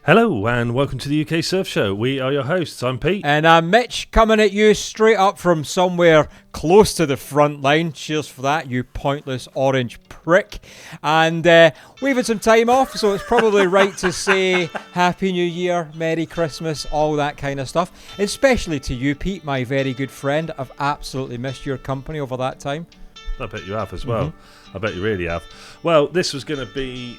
Hello and welcome to the UK Surf Show. We are your hosts. I'm Pete. And I'm Mitch, coming at you straight up from somewhere close to the front line. Cheers for that, you pointless orange prick. And we've had some time off, so it's probably right to say Happy New Year, Merry Christmas, all that kind of stuff. Especially to you, Pete, my very good friend. I've absolutely missed your company over that time. I bet you have as well. I bet you really have. Well, this was going to be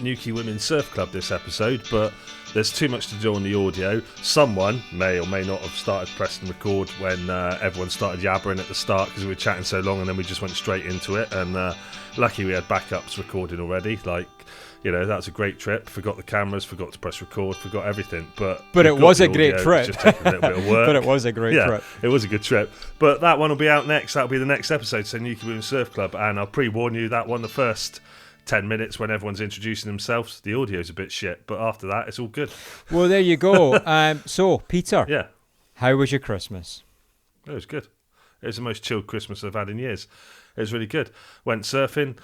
Newquay Women's Surf Club this episode, but there's too much to do on the audio. Someone may or may not have started pressing record when everyone started yabbering at the start because we were chatting so long, and then we just went straight into it. And lucky we had backups recording already. Like, you know, that was a great trip. Forgot the cameras, forgot to press record, forgot everything. But it was a great trip. Just taking a little bit of work. But it was a great trip. It was a good trip. But that one will be out next. That'll be the next episode, so Newquay Women's Surf Club. And I'll pre-warn you, that one, the first 10 minutes when everyone's introducing themselves, the audio's a bit shit. But after that, it's all good. Well, there you go. So, Peter, how was your Christmas? It was good. It was the most chilled Christmas I've had in years. It was really good. Went surfing,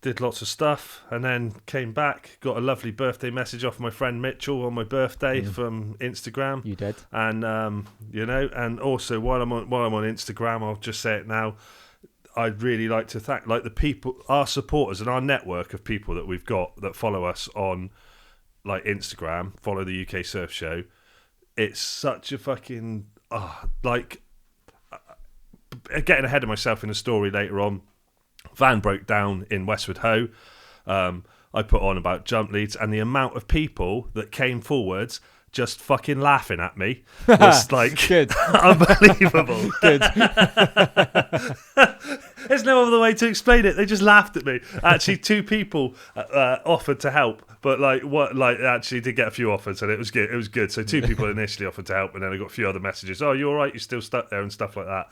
did lots of stuff, and then came back, got a lovely birthday message off my friend Mitchell on my birthday from Instagram. You did. And and also while I'm on Instagram, I'll just say it now, I'd really like to thank the people, our supporters and our network of people that we've got that follow us on Instagram, follow the UK Surf Show. It's such a fucking getting ahead of myself in a story later on. Van broke down in Westward Ho. I put on about jump leads, and the amount of people that came forwards just fucking laughing at me was good. Unbelievable. Good. There's no other way to explain it. They just laughed at me. Actually, 2 people offered to help, but actually did get a few offers, and it was good. It was good. So 2 people initially offered to help, and then I got a few other messages. Oh, you all right? You're still stuck there and stuff like that.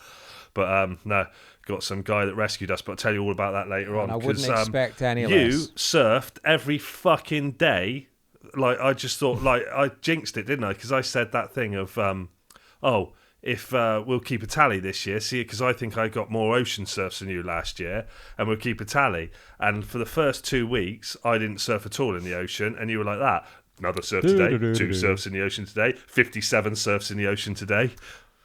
But no, got some guy that rescued us, but I'll tell you all about that later on. I wouldn't expect any less. You surfed every fucking day. I just thought, I jinxed it, didn't I? Because I said that thing of, if we'll keep a tally this year, because I think I got more ocean surfs than you last year, and we'll keep a tally. And for the first 2 weeks, I didn't surf at all in the ocean, and you were like that. Another surf today, 2 surfs in the ocean today, 57 surfs in the ocean today.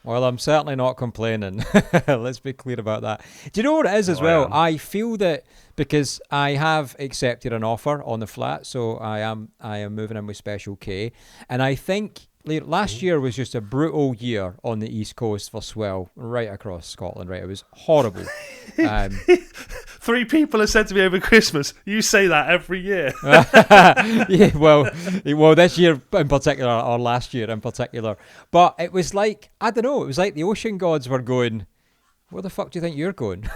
Well, I'm certainly not complaining. Let's be clear about that. Do you know what it is as well? I feel that because I have accepted an offer on the flat, so I am moving in with Special K, and I think last year was just a brutal year on the East Coast for swell right across Scotland. Right, it was horrible. 3 people have said to me over Christmas, you say that every year. Yeah, well, this year in particular, or last year in particular. But it was like, I don't know, it was like the ocean gods were going, where the fuck do you think you're going?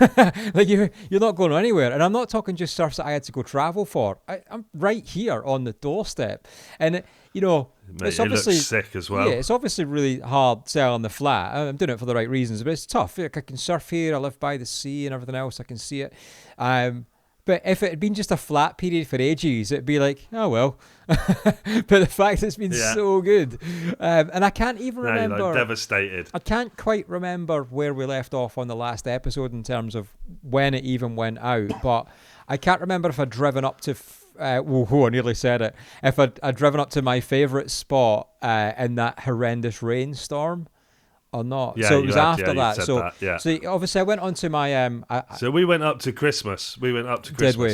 You're not going anywhere. And I'm not talking just surfs that I had to go travel for. I'm right here on the doorstep. And, it's obviously, it looks sick as well. Yeah, it's obviously really hard selling the flat. I'm doing it for the right reasons, but it's tough. I can surf here, I live by the sea and everything else, I can see it. But if it had been just a flat period for ages, it'd be like, oh well. But the fact it's been so good. And I can't even remember. You're devastated. I can't quite remember where we left off on the last episode in terms of when it even went out. But I can't remember if I'd driven up to... I nearly said it. If I'd driven up to my favourite spot in that horrendous rainstorm or not. Yeah, so it was after that. So obviously I went on to my... so we went up to Christmas. Did we?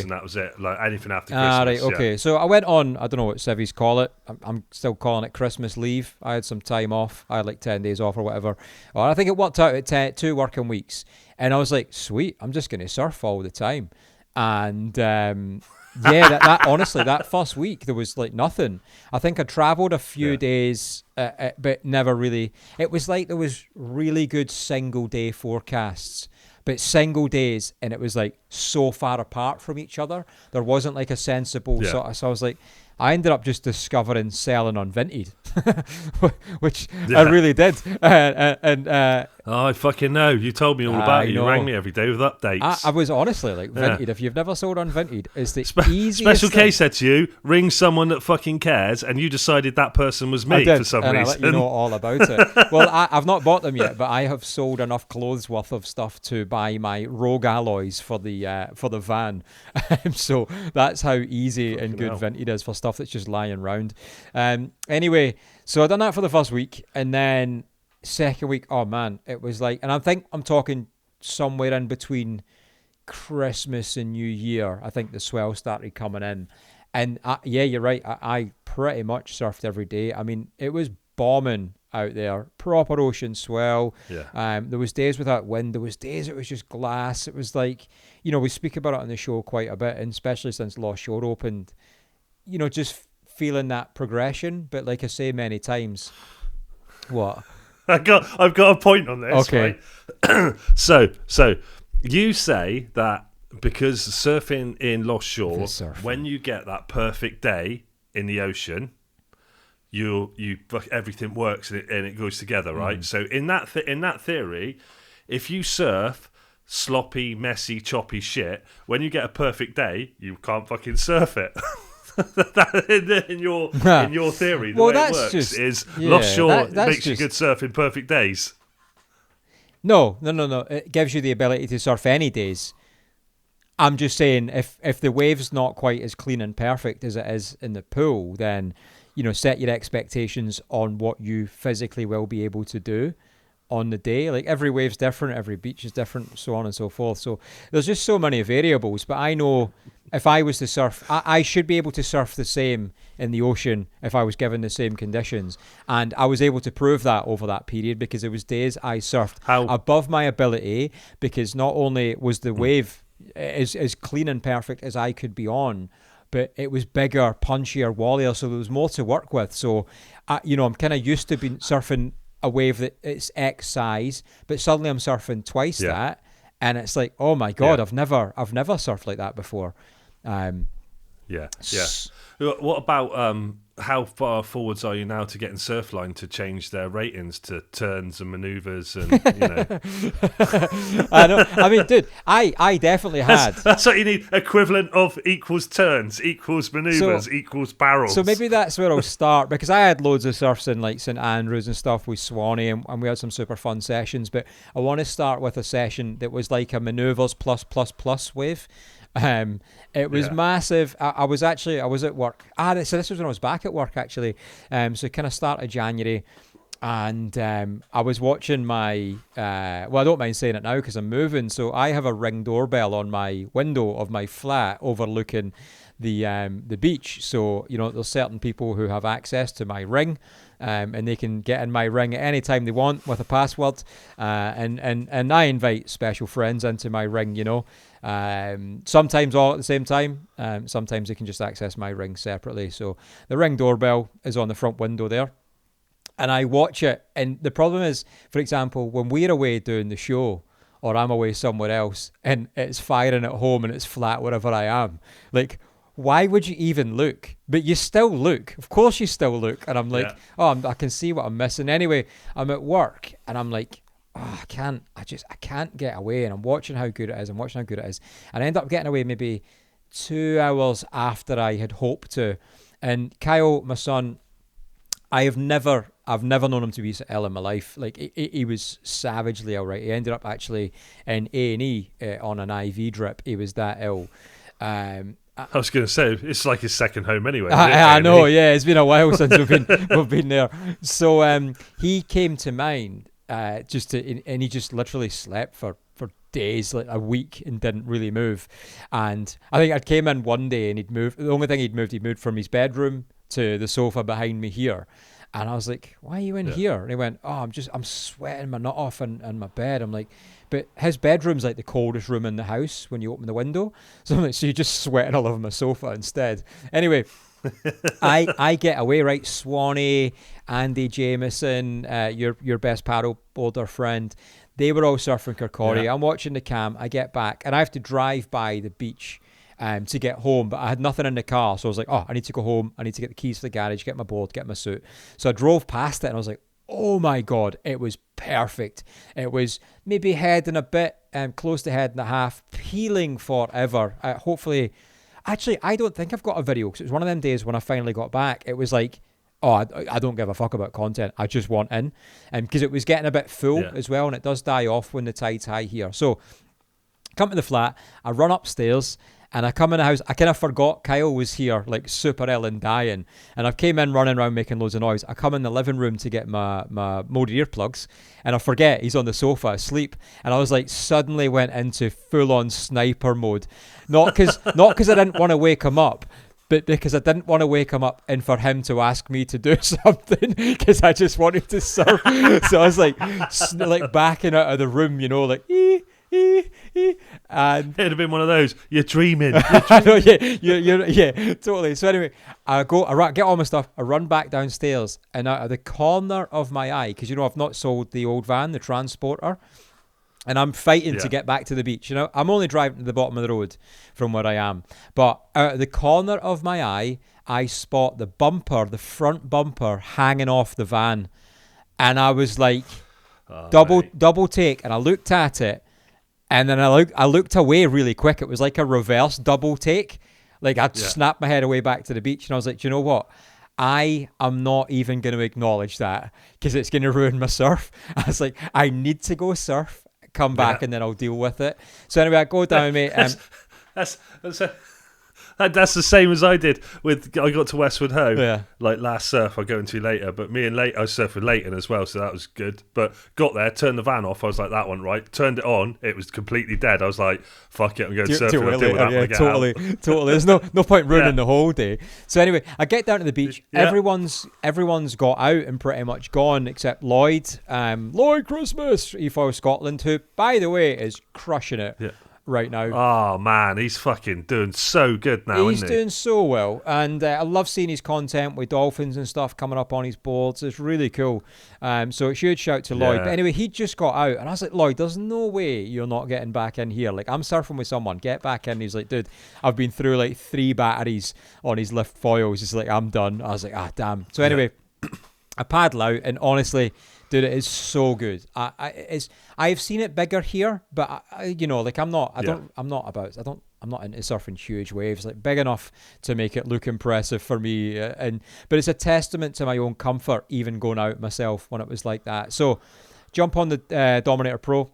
And that was it. Anything after Christmas. Right, okay. Yeah. So I went on, I don't know what civvies call it. I'm still calling it Christmas leave. I had some time off. I had 10 days off or whatever. Well, I think it worked out at 2 working weeks. And I was like, sweet, I'm just going to surf all the time. And... that honestly, that first week there was nothing. I think I travelled a few days, but never really. It was like there was really good single day forecasts, but single days, and it was so far apart from each other. There wasn't a sensible sort of. So I was like, I ended up just discovering selling on Vinted, which I really did, and Oh, I fucking know. You told me all about it. You rang me every day with updates. I was honestly like, Vinted, if you've never sold on Vinted, it's the easiest Special thing. case said to you, ring someone that fucking cares, and you decided that person was me for some reason. I let you know all about it. Well, I've not bought them yet, but I have sold enough clothes worth of stuff to buy my Rogue alloys for the van. So that's how easy and good Vinted is for stuff that's just lying around. Anyway, so I done that for the first week, and then second week, oh man, it was like, and I think I'm talking somewhere in between Christmas and New Year. I think the swell started coming in, and yeah, you're right. I pretty much surfed every day. I mean, it was bombing out there, proper ocean swell. Yeah. There was days without wind. There was days it was just glass. It was like, we speak about it on the show quite a bit, and especially since Lost Shore opened. Just feeling that progression. But like I say many times, what? I've got a point on this. Okay. Right? So you say that because surfing in Lost Shore, when you get that perfect day in the ocean, you everything works and it goes together, right? So in that theory, if you surf sloppy, messy, choppy shit, when you get a perfect day, you can't fucking surf it. in your theory, the way it works is Lost Shore makes you good surfing perfect days. No. It gives you the ability to surf any days. I'm just saying, if the wave's not quite as clean and perfect as it is in the pool, then set your expectations on what you physically will be able to do on the day. Like every wave's different, every beach is different, so on and so forth. So there's just so many variables. But I know if I was to surf, I should be able to surf the same in the ocean if I was given the same conditions. And I was able to prove that over that period, because there was days I surfed above my ability, because not only was the wave as clean and perfect as I could be on, but it was bigger, punchier, wallier, so there was more to work with. So, I'm kind of used to being surfing a wave that it's X size, but suddenly I'm surfing twice that, and it's like, oh my god, I've never surfed like that before. What about how far forwards are you now to getting Surfline to change their ratings to turns and manoeuvres and I know. I mean, dude, I definitely had. That's what you need. Equivalent of equals turns equals manoeuvres equals barrels. So maybe that's where I'll start, because I had loads of surfs in like St Andrews and stuff with Swanee, and we had some super fun sessions. But I want to start with a session that was like a manoeuvres plus wave. It was massive. I was at work. So this was when I was back at work, actually. So kind of start of January, and I was watching my. Well, I don't mind saying it now because I'm moving. So I have a Ring doorbell on my window of my flat overlooking the beach. So there's certain people who have access to my Ring. And they can get in my Ring at any time they want with a password, and I invite special friends into my Ring. Sometimes all at the same time. Sometimes they can just access my Ring separately. So the Ring doorbell is on the front window there, and I watch it. And the problem is, for example, when we're away doing the show, or I'm away somewhere else, and it's firing at home and it's flat wherever I am, like, why would you even look? But you still look. Of course you still look. And I'm like, I can see what I'm missing. Anyway, I'm at work and I'm like, I can't get away. And I'm watching how good it is. And I end up getting away maybe 2 hours after I had hoped to. And Kyle, my son, I've never known him to be so ill in my life. Like he was savagely ill, right? He ended up actually in A&E on an IV drip. He was that ill. I was going to say, it's like his second home anyway. I know, yeah. It's been a while since we've been there. So he came to mind and he just literally slept for days, like a week, and didn't really move. And I think I came in one day and he'd moved. The only thing he'd moved from his bedroom to the sofa behind me here. And I was like, why are you in here? And he went, I'm sweating my nut off in my bed. I'm like, but his bedroom's like the coldest room in the house when you open the window. So I'm like, so you're just sweating all over my sofa instead. Anyway, I get away, right? Swanee, Andy Jameson, your best paddle boarder friend, they were all surfing Kirkcaldy. I'm watching the cam. I get back and I have to drive by the beach to get home, but I had nothing in the car. So I was like, I need to go home. I need to get the keys to the garage, get my board, get my suit. So I drove past it and I was like, oh my God, it was perfect. It was maybe head and a bit, close to head and a half, peeling forever. Hopefully, actually, I don't think I've got a video because it was one of them days when I finally got back. It was like, oh, I don't give a fuck about content. I just want in. And because it was getting a bit full as well, and it does die off when the tide's high here. So, come to the flat, I run upstairs, and I come in the house. I kind of forgot Kyle was here, like super ill and dying. And I came in running around making loads of noise. I come in the living room to get my molded earplugs, and I forget he's on the sofa asleep. And I was like, suddenly went into full-on sniper mode. Not because I didn't want to wake him up, but because I didn't want to wake him up and for him to ask me to do something because I just wanted to surf. So I was like backing out of the room, like, and it'd have been one of those, you're dreaming. I know, yeah, totally. So anyway, I get all my stuff, I run back downstairs, and out of the corner of my eye, because I've not sold the old van, the transporter, and I'm fighting to get back to the beach. I'm only driving to the bottom of the road from where I am. But out of the corner of my eye, I spot the front bumper hanging off the van. And I was like, double take. And I looked at it. And then I looked away really quick. It was like a reverse double take. Like I'd snapped my head away back to the beach. And I was like, do you know what? I am not even going to acknowledge that because it's going to ruin my surf. I was like, I need to go surf. Come back and then I'll deal with it. So anyway, I go down, mate. That's the same as I did I got to Westwood Ho, like last surf I'll go into later, but I was surfing Leighton as well, so that was good. But got there, turned the van off, I was like, that one right, turned it on, it was completely dead. I was like, fuck it, I'm going surfing, I'll deal with that when I get out. Totally. There's no point ruining the whole day. So anyway, I get down to the beach, everyone's got out and pretty much gone except Lloyd. Lloyd Christmas, E4 Scotland, who, by the way, is crushing it. Right now. Oh man, he's fucking doing so good now, he's isn't he? doing so well, and I love seeing his content with dolphins and stuff coming up on his boards. It's really cool. So huge shout to Lloyd. But anyway, he just got out, and I was like, Lloyd, there's no way you're not getting back in here. Like, I'm surfing with someone, get back in. He's like, dude, I've been through like 3 batteries on his lift foils. He's like, I'm done. I was like, damn. So anyway, I paddle out, and honestly, dude, it is so good. I've seen it bigger here, but I'm not into surfing huge waves, like big enough to make it look impressive for me. But it's a testament to my own comfort, even going out myself when it was like that. So, jump on the Dominator Pro,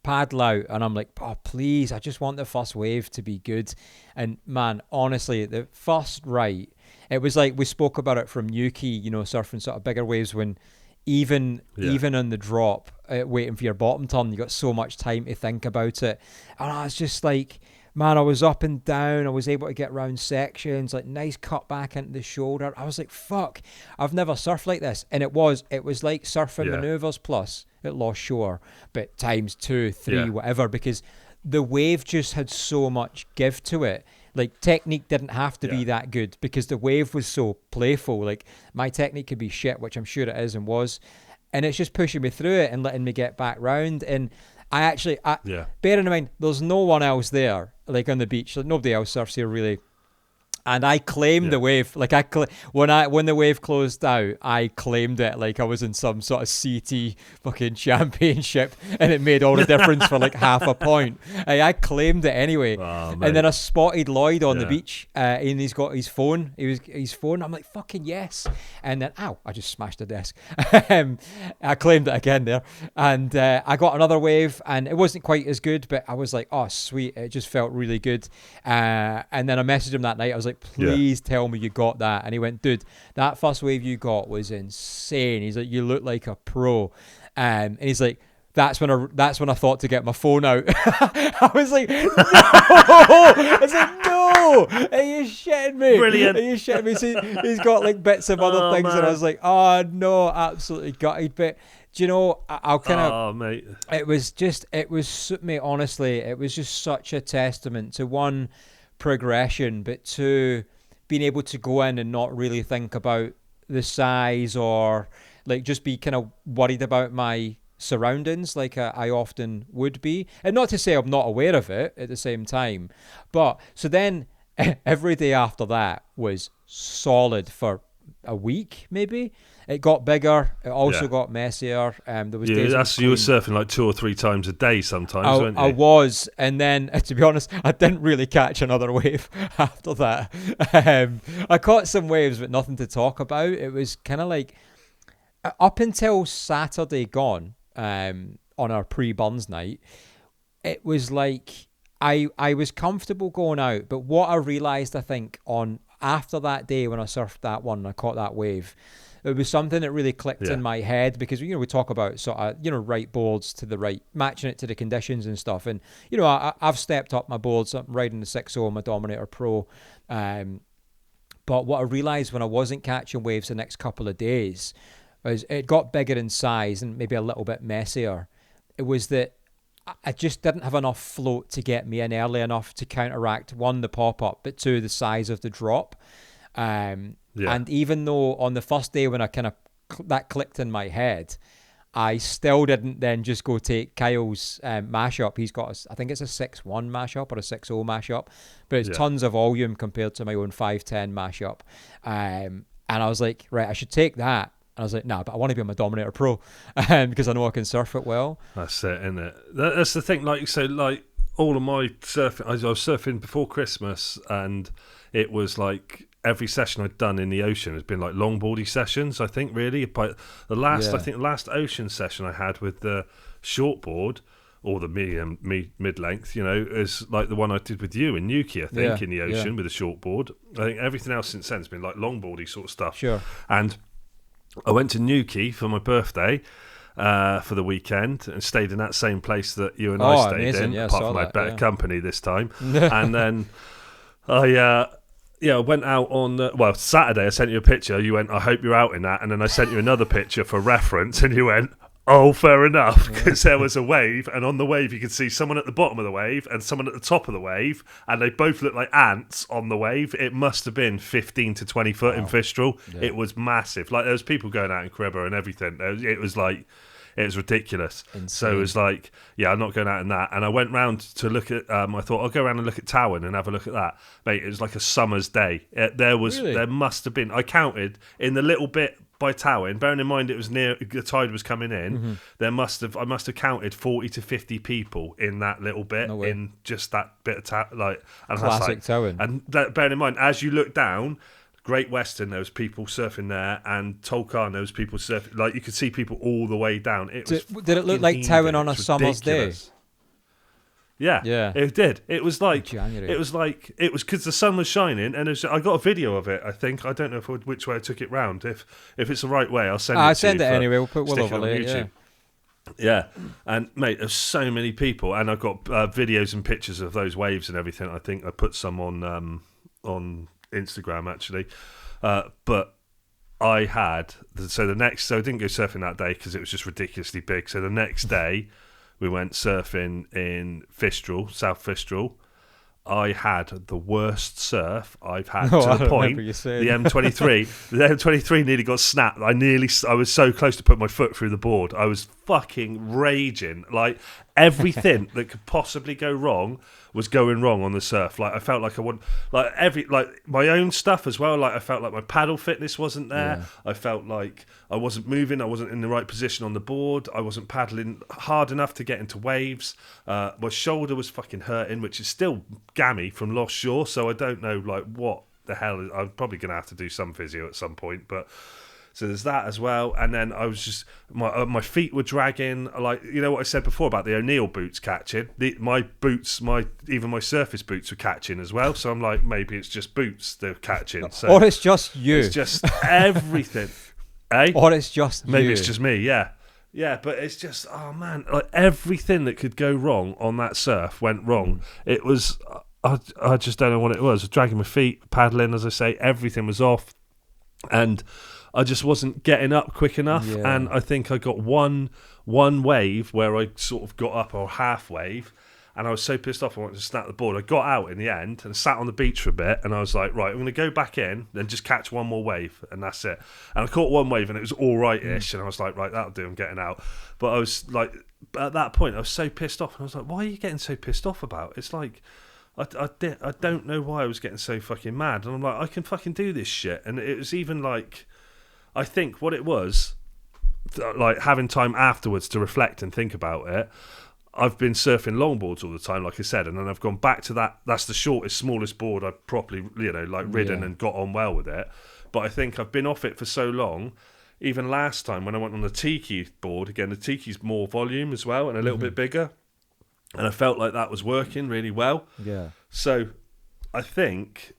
paddle out, and I'm like, oh please, I just want the first wave to be good. And man, honestly, the first it was like we spoke about it from Yuki, surfing sort of bigger waves when. Even on the drop, waiting for your bottom turn, you got so much time to think about it. And I was just like, man, I was up and down. I was able to get round sections, like nice cut back into the shoulder. I was like, fuck, I've never surfed like this. And it was like surfing maneuvers plus at Lost Shore, but times 2, 3, whatever, because the wave just had so much give to it. Like, technique didn't have to be that good because the wave was so playful. Like, my technique could be shit, which I'm sure it is and was. And it's just pushing me through it and letting me get back round. And I actually, bearing in mind, there's no one else there, like on the beach. Like, nobody else surfs here, really. And I claimed the wave. Like when the wave closed out, I claimed it like I was in some sort of CT fucking championship, and it made all the difference for like half a point. I claimed it anyway. Oh, and then I spotted Lloyd on the beach, and he's got his phone. His phone. I'm like, fucking yes. And then I just smashed the desk. I claimed it again there, and I got another wave, and it wasn't quite as good, but I was like, oh sweet, it just felt really good. And then I messaged him that night. I was like, please tell me you got that. And he went, dude, that first wave you got was insane. He's like, you look like a pro. And he's like, that's when I thought to get my phone out. I was like, no. I was like, no. Are you shitting me? Brilliant. Are you shitting me? So he's got like bits of other things, man. And I was like, oh no, absolutely gutted. But do you know, I'll kind of. Oh, mate. It was, mate. Honestly, it was just such a testament to one, progression, but 2, being able to go in and not really think about the size or like just be kind of worried about my surroundings like I often would be. And not to say I'm not aware of it at the same time, but so then every day after that was solid for a week, maybe. It got bigger. It also Yeah. got messier. There was Yeah, days in that's you were between. surfing like 2 or 3 times a day sometimes, weren't you? I was, and then to be honest, I didn't really catch another wave after that. I caught some waves, but nothing to talk about. It was kind of like up until Saturday gone, on our pre-Burns night. It was like I was comfortable going out, but what I realised, I think, on after that day when I surfed that one and I caught that wave, it was something that really clicked Yeah. in my head, because we talk about sort of right boards to the right, matching it to the conditions and stuff, and I've stepped up my boards. I'm riding the 6.0, my Dominator Pro, but what I realised when I wasn't catching waves the next couple of days was it got bigger in size and maybe a little bit messier. It was that I just didn't have enough float to get me in early enough to counteract, one, the pop-up, but two, the size of the drop. And even though on the first day when I kind of that clicked in my head, I still didn't then just go take Kyle's mashup. He's got, I think it's a 6.1 mashup or a 6.0 mashup, but it's tons of volume compared to my own 5.10 mashup. And I was like, right, I should take that. And I was like, nah, but I want to be on my Dominator Pro because I know I can surf it well. That's it, isn't it? That's the thing. Like, so, like, all of my surfing, I was surfing before Christmas, and it was like every session I'd done in the ocean has been like longboardy sessions, I think, really. But I think the last ocean session I had with the shortboard, or the mid-length, is like the one I did with you in Newquay, I think, in the ocean with the shortboard. I think everything else since then has been like longboardy sort of stuff. Sure. And I went to Newquay for my birthday for the weekend and stayed in that same place that you and I stayed in, apart from my better company this time. And then I went out on Saturday. I sent you a picture. You went, I hope you're out in that. And then I sent you another picture for reference, and you went, oh, fair enough, because there was a wave, and on the wave you could see someone at the bottom of the wave and someone at the top of the wave, and they both looked like ants on the wave. It must have been 15 to 20 foot in Fistral. Yeah. It was massive. Like, there was people going out in Cribber and everything. It was ridiculous. Insane. So it was like, I'm not going out in that. And I went round to look at, I thought I'll go around and look at Towan and have a look at that. Mate, it was like a summer's day. There must have been, I counted in the little bit by Towan, bearing in mind it was near, the tide was coming in, I must have counted 40 to 50 people in that little bit, in just that bit of classic Towan. And bearing in mind, as you look down, Great Western, there was people surfing there, and Tolkien, there was people surfing. Like, you could see people all the way down. Did it look like Towan on a summer's day? Yeah, it did. It was like January. It was because the sun was shining, and I got a video of it. I think, I don't know which way I took it round. If it's the right way, I'll send it. Send it anyway. We'll overlay it. Yeah, and mate, there's so many people, and I've got videos and pictures of those waves and everything. I think I put some on Instagram actually, but I had so I didn't go surfing that day because it was just ridiculously big. So the next day we went surfing in Fistral, South Fistral. I had the worst surf I've had to the point. The M23 nearly got snapped. I was so close to put my foot through the board. I was fucking raging. Like, everything that could possibly go wrong was going wrong on the surf. Like, I felt like I want, like, my own stuff as well. Like, I felt like my paddle fitness wasn't there. Yeah. I felt like I wasn't moving. I wasn't in the right position on the board. I wasn't paddling hard enough to get into waves. My shoulder was fucking hurting, which is still gammy from Lost Shore. So I don't know, like, what the hell. I'm probably going to have to do some physio at some point, but. So there's that as well, and then I was just my feet were dragging. Like, you know what I said before about the O'Neill boots catching. My boots, even my surface boots were catching as well. So I'm like, maybe it's just boots they're catching. So or it's just you. It's just everything, eh? Or it's just maybe it's just me. Yeah. But it's just, oh man, like, everything that could go wrong on that surf went wrong. It was, I just don't know what it was. Dragging my feet, paddling, as I say, everything was off, and I just wasn't getting up quick enough. Yeah. And I think I got one wave where I sort of got up, or half wave, and I was so pissed off I wanted to snap the board. I got out in the end and sat on the beach for a bit, and I was like, right, I'm going to go back in and just catch one more wave, and that's it. And I caught one wave and it was all right-ish, and I was like, right, that'll do, I'm getting out. But I was like, at that point I was so pissed off, and I was like, why are you getting so pissed off about? It's like, I don't know why I was getting so fucking mad. And I'm like, I can fucking do this shit. And it was even like, I think what it was, like having time afterwards to reflect and think about it. I've been surfing longboards all the time, like I said, and then I've gone back to that. That's the shortest, smallest board I've properly, ridden and got on well with it. But I think I've been off it for so long. Even last time when I went on the TIKI board, again, the TIKI's more volume as well and a little bit bigger. And I felt like that was working really well. Yeah. So I think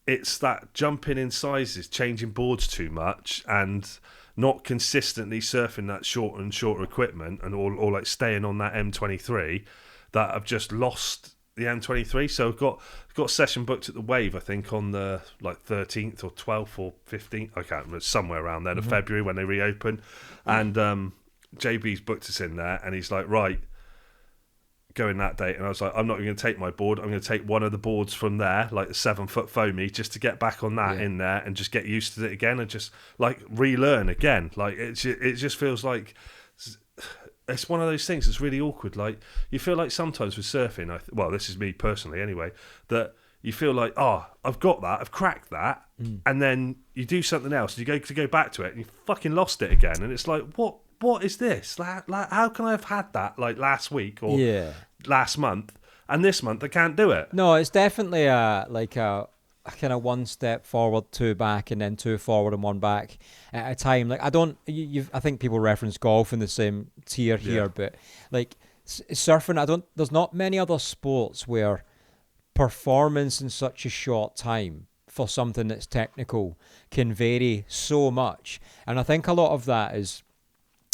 it's that jumping in sizes, changing boards too much, and not consistently surfing that shorter and shorter equipment, and or like staying on that M23, that I've just lost the M23. So I've got a session booked at the Wave, I think, on the 13th or 12th or 15th, I can't remember, somewhere around then of February when they reopen. And JB's booked us in there, and he's like, right, going that date. And I was like, I'm not going to take my board, I'm going to take one of the boards from there, like the 7-foot foamy, just to get back on that in there and just get used to it again and just like relearn again. Like it just feels like it's one of those things that's really awkward. Like you feel like sometimes with surfing, well, this is me personally anyway, that you feel like, oh, I've got that, I've cracked that, and then you do something else and you go back to it and you fucking lost it again, and it's like, what is this? Like, how can I have had that like last week or last month, and this month I can't do it? No, it's definitely a kind of one step forward, two back, and then two forward and one back at a time. Like I think people reference golf in the same tier here, but like surfing, there's not many other sports where performance in such a short time for something that's technical can vary so much, and I think a lot of that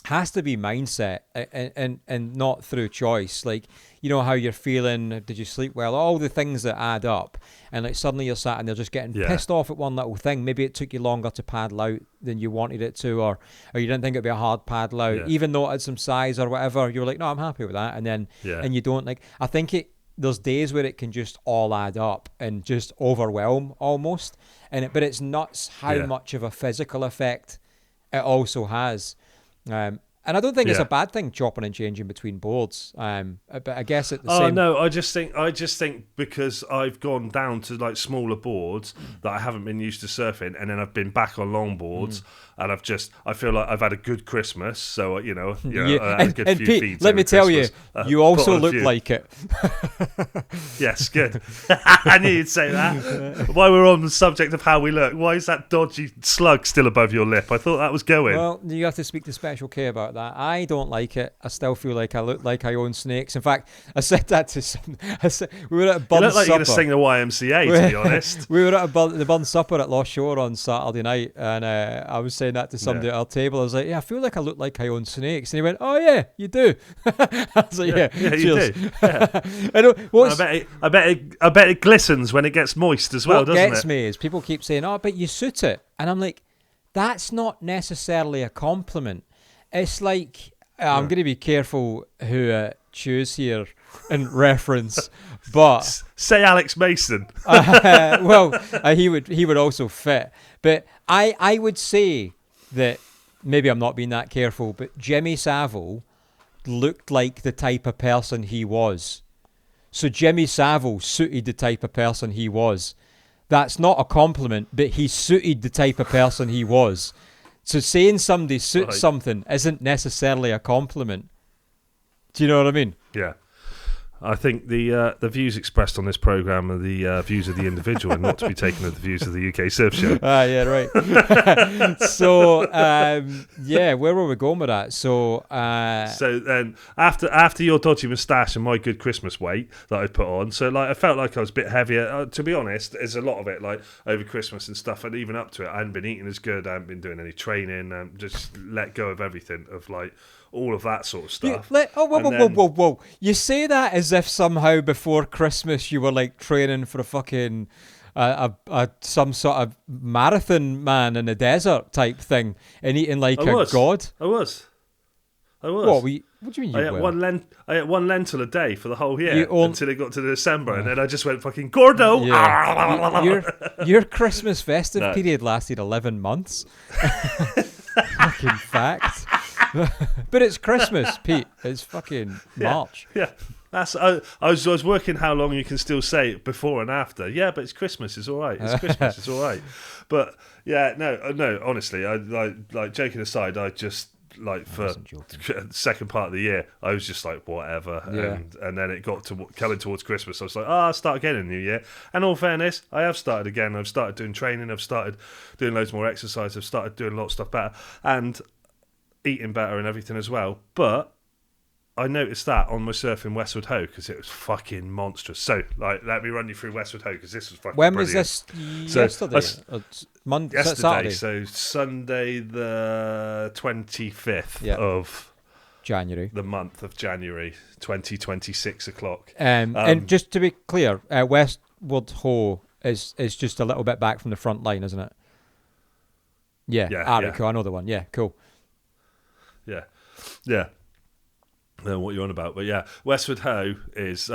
has to be mindset and not through choice. Like, you know, how you're feeling, did you sleep well, all the things that add up, and like suddenly you're sat and they're just getting pissed off at one little thing. Maybe it took you longer to paddle out than you wanted it to, or you didn't think it'd be a hard paddle out, even though it had some size or whatever. You were like, no, I'm happy with that, and then and you don't, like, I think there's days where it can just all add up and just overwhelm almost, but it's nuts how much of a physical effect it also has. And I don't think it's a bad thing chopping and changing between boards. But I guess at the same. Oh no, I just think because I've gone down to like smaller boards that I haven't been used to surfing, and then I've been back on long boards, and I feel like I've had a good Christmas. So I had a good few Pete, feeds. let me tell you, you also look like it. Yes, good. I knew you'd say that. While we're on the subject of how we look, why is that dodgy slug still above your lip? I thought that was going. Well, you have to speak to Special K about that. I don't like it. I still feel like I look like I own snakes. In fact, I said that to some. We were at a Bun supper. You look like you're going to sing the YMCA, to be honest. We were at the Bun supper at Lost Shore on Saturday night, and I was saying that to somebody at our table. I was like, "Yeah, I feel like I look like I own snakes," and he went, "Oh yeah, you do." I was like, "Yeah, you do." Yeah. I bet it glistens when it gets moist as well, doesn't it? What gets me is people keep saying, "Oh, but you suit it," and I'm like, "That's not necessarily a compliment." It's like, I'm going to be careful who I choose here in reference, but say Alex Mason. He would also fit. But I would say that maybe I'm not being that careful, but Jimmy Savile looked like the type of person he was. So Jimmy Savile suited the type of person he was. That's not a compliment, but he suited the type of person he was. So saying somebody suits something isn't necessarily a compliment. Do you know what I mean? Yeah. I think the views expressed on this programme are the views of the individual and not to be taken as the views of the UK Surf Show. Yeah, right. So, where were we going with that? So then after your dodgy moustache and my good Christmas weight that I put on, so like I felt like I was a bit heavier. To be honest, there's a lot of it like over Christmas and stuff, and even up to it, I hadn't been eating as good. I hadn't been doing any training. Just let go of everything of like all of that sort of stuff. Whoa. You say that as if somehow before Christmas you were like training for a fucking some sort of marathon man in the desert type thing and eating like a god. I was. What do you mean you were? I ate one lentil a day for the whole year until it got to December, and then I just went fucking Gordo. Yeah. Your Christmas festive period lasted 11 months. Fucking fact. But it's Christmas, Pete. It's fucking March. Yeah. I was working how long you can still say it before and after. Yeah, but it's Christmas. It's all right. It's Christmas. It's all right. But yeah, no. Honestly, I like joking aside. I just like for the second part of the year, I was just like whatever. Yeah. And then it got to coming towards Christmas. I was like, I'll start again in the new year. And all fairness, I have started again. I've started doing training. I've started doing loads more exercise. I've started doing a lot of stuff better and eating better and everything as well. But I noticed that on my surf in Westwood Ho because it was fucking monstrous. So, like, let me run you through Westwood Ho because this was fucking When brilliant. was this? Yesterday? Monday? Yesterday, Saturday? so Sunday the 25th of January. The month of January, 2020, 6 o'clock. And just to be clear, Westwood Ho is just a little bit back from the front line, isn't it? Yeah. Cool. I know the one. Yeah, cool. Yeah. I don't know what you're on about, but yeah, Westwood Ho is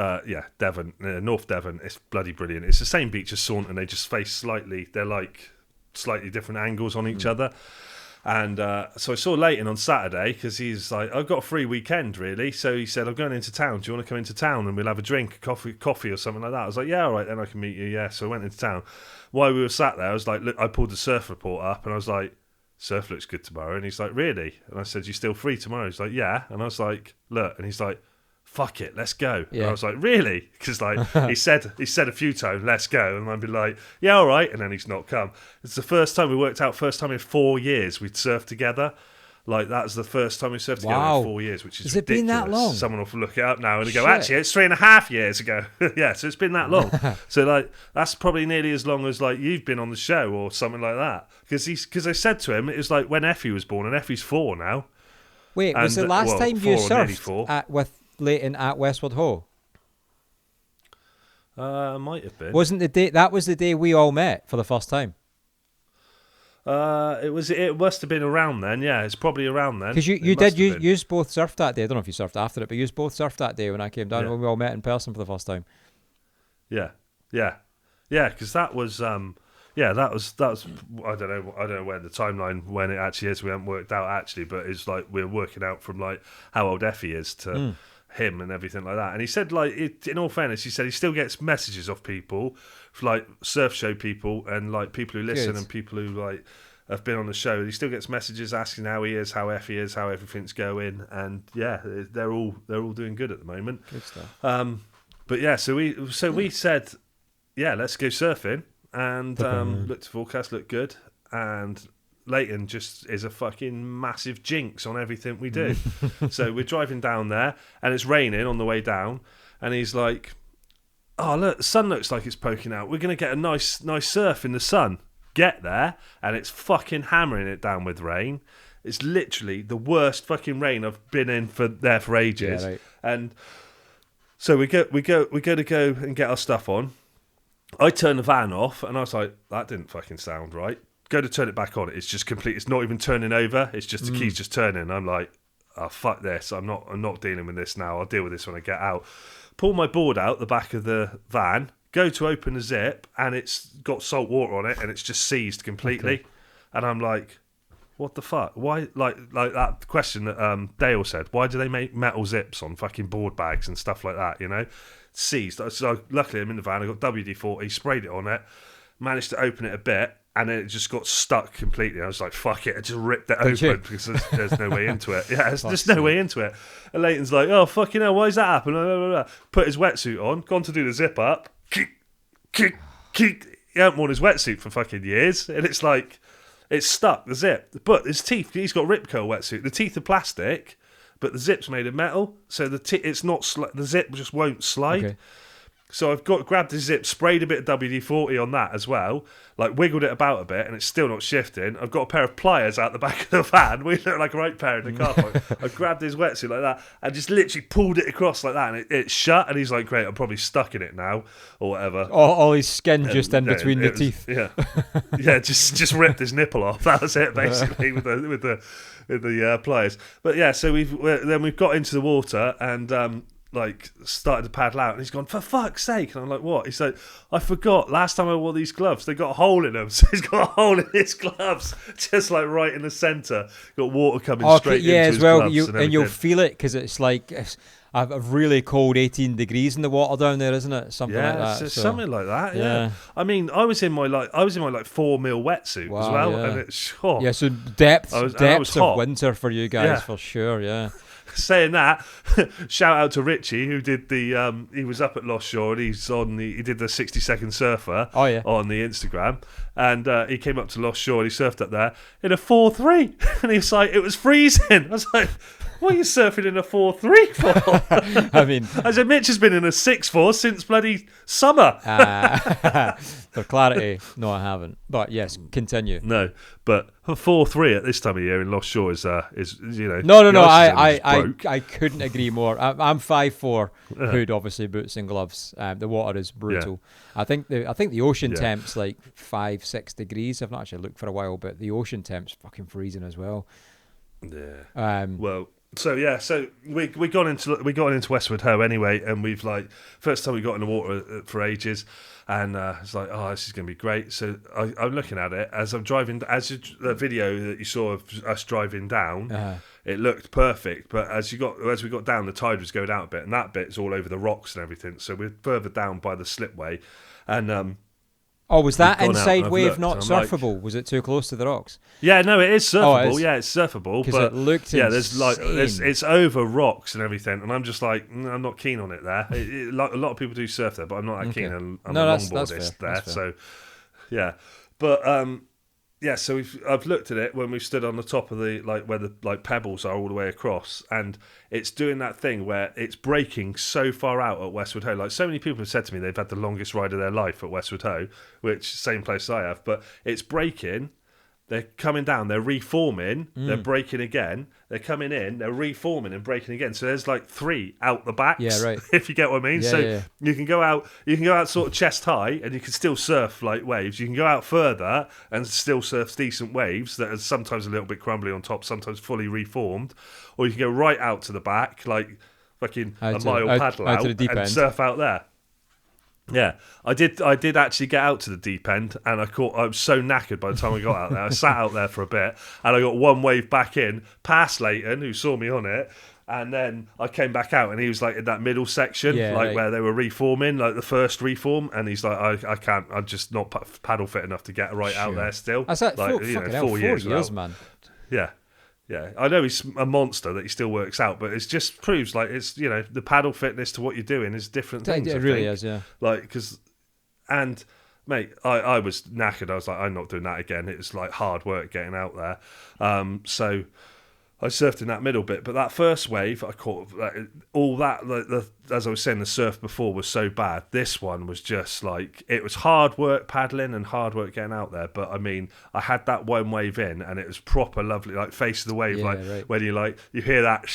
Devon, North Devon. It's bloody brilliant. It's the same beach as Saunton. They just face they're like slightly different angles on each other. And so I saw Leighton on Saturday because he's like, I've got a free weekend really. So he said, I'm going into town. Do you want to come into town and we'll have a drink, coffee or something like that? I was like, yeah, all right, then I can meet you. Yeah. So I went into town. While we were sat there, I was like, look, I pulled the surf report up and I was like, surf looks good tomorrow. And he's like, really? And I said, you still free tomorrow? He's like, yeah. And I was like, look. And he's like, fuck it, let's go. Yeah. And I was like, really? Because like he said a few times, let's go. And I'd be like, yeah, all right. And then he's not come. It's the first time we worked out, first time in 4 years we'd surfed together. Like that's the first time we surfed together in 4 years, which is Has ridiculous. It been that long? Someone will look it up now and go, actually, it's 3.5 years ago. Yeah, so it's been that long. So like that's probably nearly as long as like you've been on the show or something like that. Because I said to him, it was like when Effie was born, and Effie's 4 now. Wait, was the last time you surfed with Leighton at Westwood Ho? Might have been. Wasn't the day that was the day we all met for the first time? It must have been around then. Yeah, it's probably around then. Because you both surfed that day. I don't know if you surfed after it, but you both surfed that day when I came down when we all met in person for the first time. Yeah. Because that was that was. I don't know where the timeline when it actually is. We haven't worked out actually, but it's like we're working out from like how old Effie is to him and everything like that. And he said like in all fairness, he said he still gets messages off people, like surf show people and like people who listen and people who like have been on the show. He still gets messages asking how he is, how Effie is, how everything's going, and yeah, they're all doing good at the moment. Good stuff. But yeah, so we said, yeah, let's go surfing, and looked forecast, looked good, and Leighton just is a fucking massive jinx on everything we do. So we're driving down there, and it's raining on the way down, and he's like, "Oh look, the sun looks like it's poking out. We're gonna get a nice surf in the sun." Get there, and it's fucking hammering it down with rain. It's literally the worst fucking rain I've been in for ages. Yeah, right. And so we go to go and get our stuff on. I turn the van off, and I was like, that didn't fucking sound right. Go to turn it back on. It's just complete. It's not even turning over. It's just the keys just turning. I'm like, oh fuck this. I'm not dealing with this now. I'll deal with this when I get out. Pull my board out the back of the van. Go to open the zip, and it's got salt water on it, and it's just seized completely. Okay. And I'm like, what the fuck? Why? Like that question that Dale said. Why do they make metal zips on fucking board bags and stuff like that? You know, seized. So luckily, I'm in the van. I got WD-40, sprayed it on it, managed to open it a bit, and then it just got stuck completely. I was like, fuck it. I just ripped it open because there's no way into it. Yeah, there's no way into it. And Leighton's like, oh, fucking hell, why's that happen? Put his wetsuit on, gone to do the zip up. He hasn't worn his wetsuit for fucking years. And it's like, it's stuck, the zip. But his teeth, he's got Ripco wetsuit. The teeth are plastic, but the zip's made of metal. So it's not, the zip just won't slide. Okay. So I've grabbed the zip, sprayed a bit of WD-40 on that as well, like wiggled it about a bit, and it's still not shifting. I've got a pair of pliers out the back of the van. We look like a right pair in the car park. I grabbed his wetsuit like that and just literally pulled it across like that, and it's shut. And he's like, "Great, I'm probably stuck in it now, or whatever." All his skin just in between the teeth. Yeah, just ripped his nipple off. That was it, basically, with the pliers. But yeah, so we've got into the water and. Like started to paddle out, and he's gone, for fuck's sake. And I'm like, what? He's like, I forgot last time I wore these gloves, they got a hole in them. So he's got a hole in his gloves, just like right in the centre. Got water coming straight into his gloves. And you'll feel it because it's like a really cold 18 degrees in the water down there, isn't it? Something like that. It's something like that. Yeah. I mean, I was in my 4 mil wetsuit as well, and it's so depths of winter for you guys for sure. Yeah. Saying that, shout out to Richie who did the he was up at Lost Shore and he did the 60-second surfer on the Instagram, and he came up to Lost Shore and he surfed up there in a 4.3 and he was like, it was freezing. I was like, what are you surfing in a 4.3 for? I mean, I said, Mitch has been in a 6.4 since bloody summer. For clarity, no, I haven't. But yes, continue. No, but a 4.3 at this time of year in Lost Shore is you know. No. I couldn't agree more. I'm 5'4", hood, obviously, boots and gloves. The water is brutal. Yeah. I think the ocean temp's like 5-6 degrees. I've not actually looked for a while, but the ocean temp's fucking freezing as well. Yeah. Well. So we got into Westwood Ho anyway, and we've first time we got in the water for ages, and it's like, oh, this is going to be great. So I'm looking at it as I'm driving, as the video that you saw of us driving down, it looked perfect. But as we got down, the tide was going out a bit, and that bit's all over the rocks and everything. So we're further down by the slipway, and oh, was that inside wave not surfable? Was it too close to the rocks? Yeah, no, it is surfable. Yeah, it's surfable. Because it looked insane. It's over rocks and everything, and I'm just like, I'm not keen on it there. A lot of people do surf there, but I'm not that keen. I'm a longboardist there, so yeah. But so I've looked at it when we've stood on the top of the where the pebbles are all the way across, and it's doing that thing where it's breaking so far out at Westwood Ho. So many people have said to me they've had the longest ride of their life at Westwood Ho, which same place I have, but it's breaking. They're coming down, they're reforming, they're breaking again, they're coming in, they're reforming and breaking again. So there's 3 out the backs, if you get what I mean. You can go out sort of chest high and you can still surf waves. You can go out further and still surf decent waves that are sometimes a little bit crumbly on top, sometimes fully reformed. Or you can go right out to the back, fucking a mile paddle out and surf out there. Yeah, I did actually get out to the deep end, and I was so knackered by the time I got out there. I sat out there for a bit, and I got one wave back in, past Leighton, who saw me on it, and then I came back out, and he was in that middle section, where they were reforming, the first reform, and he's like, I can't, I'm just not paddle fit enough to get out there still. That's 4 years, man. Yeah. Yeah, I know he's a monster that he still works out, but it just proves it's the paddle fitness to what you're doing is different things. It really is, yeah. And mate, I was knackered. I was like, I'm not doing that again. It was hard work getting out there. So I surfed in that middle bit, but that first wave I caught all that. As I was saying, the surf before was so bad. This one was just it was hard work paddling and hard work getting out there. But I mean, I had that one wave in, and it was proper lovely, face of the wave, when you hear that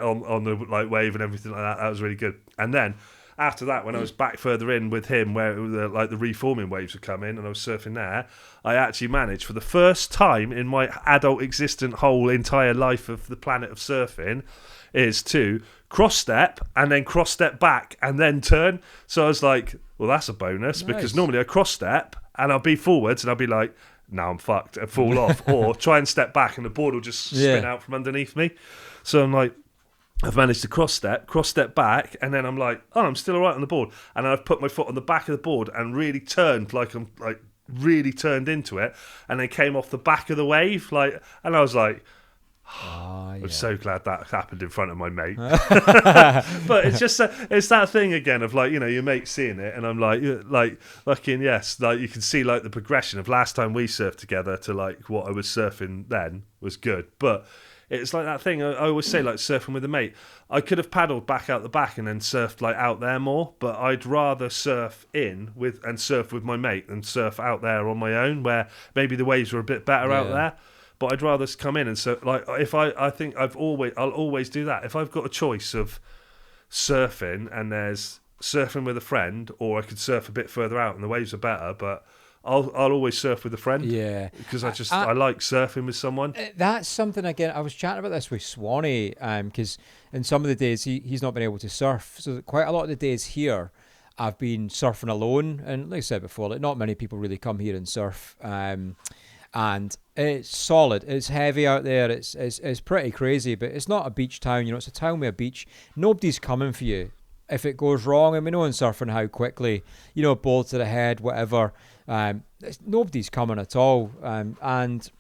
on the wave and everything like that. That was really good. And then after that, when I was back further in with him, where the reforming waves would come in, and I was surfing there, I actually managed for the first time in my adult existent whole entire life of the planet of surfing, is to cross step and then cross step back and then turn. So I was like, well, that's a bonus, because normally I cross step and I'll be forwards and I'll be like, now I'm fucked, and fall off, or try and step back and the board will just spin out from underneath me. So I'm like, I've managed to cross step back, and then I'm like, oh, I'm still all right on the board. And I've put my foot on the back of the board and really turned, really turned into it, and then came off the back of the wave, and I was like, I'm so glad that happened in front of my mate. But it's just it's that thing again of your mate seeing it, and I'm fucking yes, you can see the progression of last time we surfed together to what I was surfing then was good, but it's that thing I always say, surfing with a mate. I could have paddled back out the back and then surfed out there more, but I'd rather surf and surf with my mate than surf out there on my own, where maybe the waves were a bit better out there. But I'd rather come in and surf. If I think I'll always do that. If I've got a choice of surfing and there's surfing with a friend, or I could surf a bit further out and the waves are better, but I'll always surf with a friend. Yeah, because I like surfing with someone. That's something, again, I was chatting about this with Swanee, because in some of the days he's not been able to surf, so quite a lot of the days here I've been surfing alone, and like I said before, not many people really come here and surf. and it's solid. It's heavy out there. It's pretty crazy, but it's not a beach town. You know, it's a town with a beach. Nobody's coming for you if it goes wrong. And we know in surfing how quickly, you know, ball to the head, whatever. Nobody's coming at all. And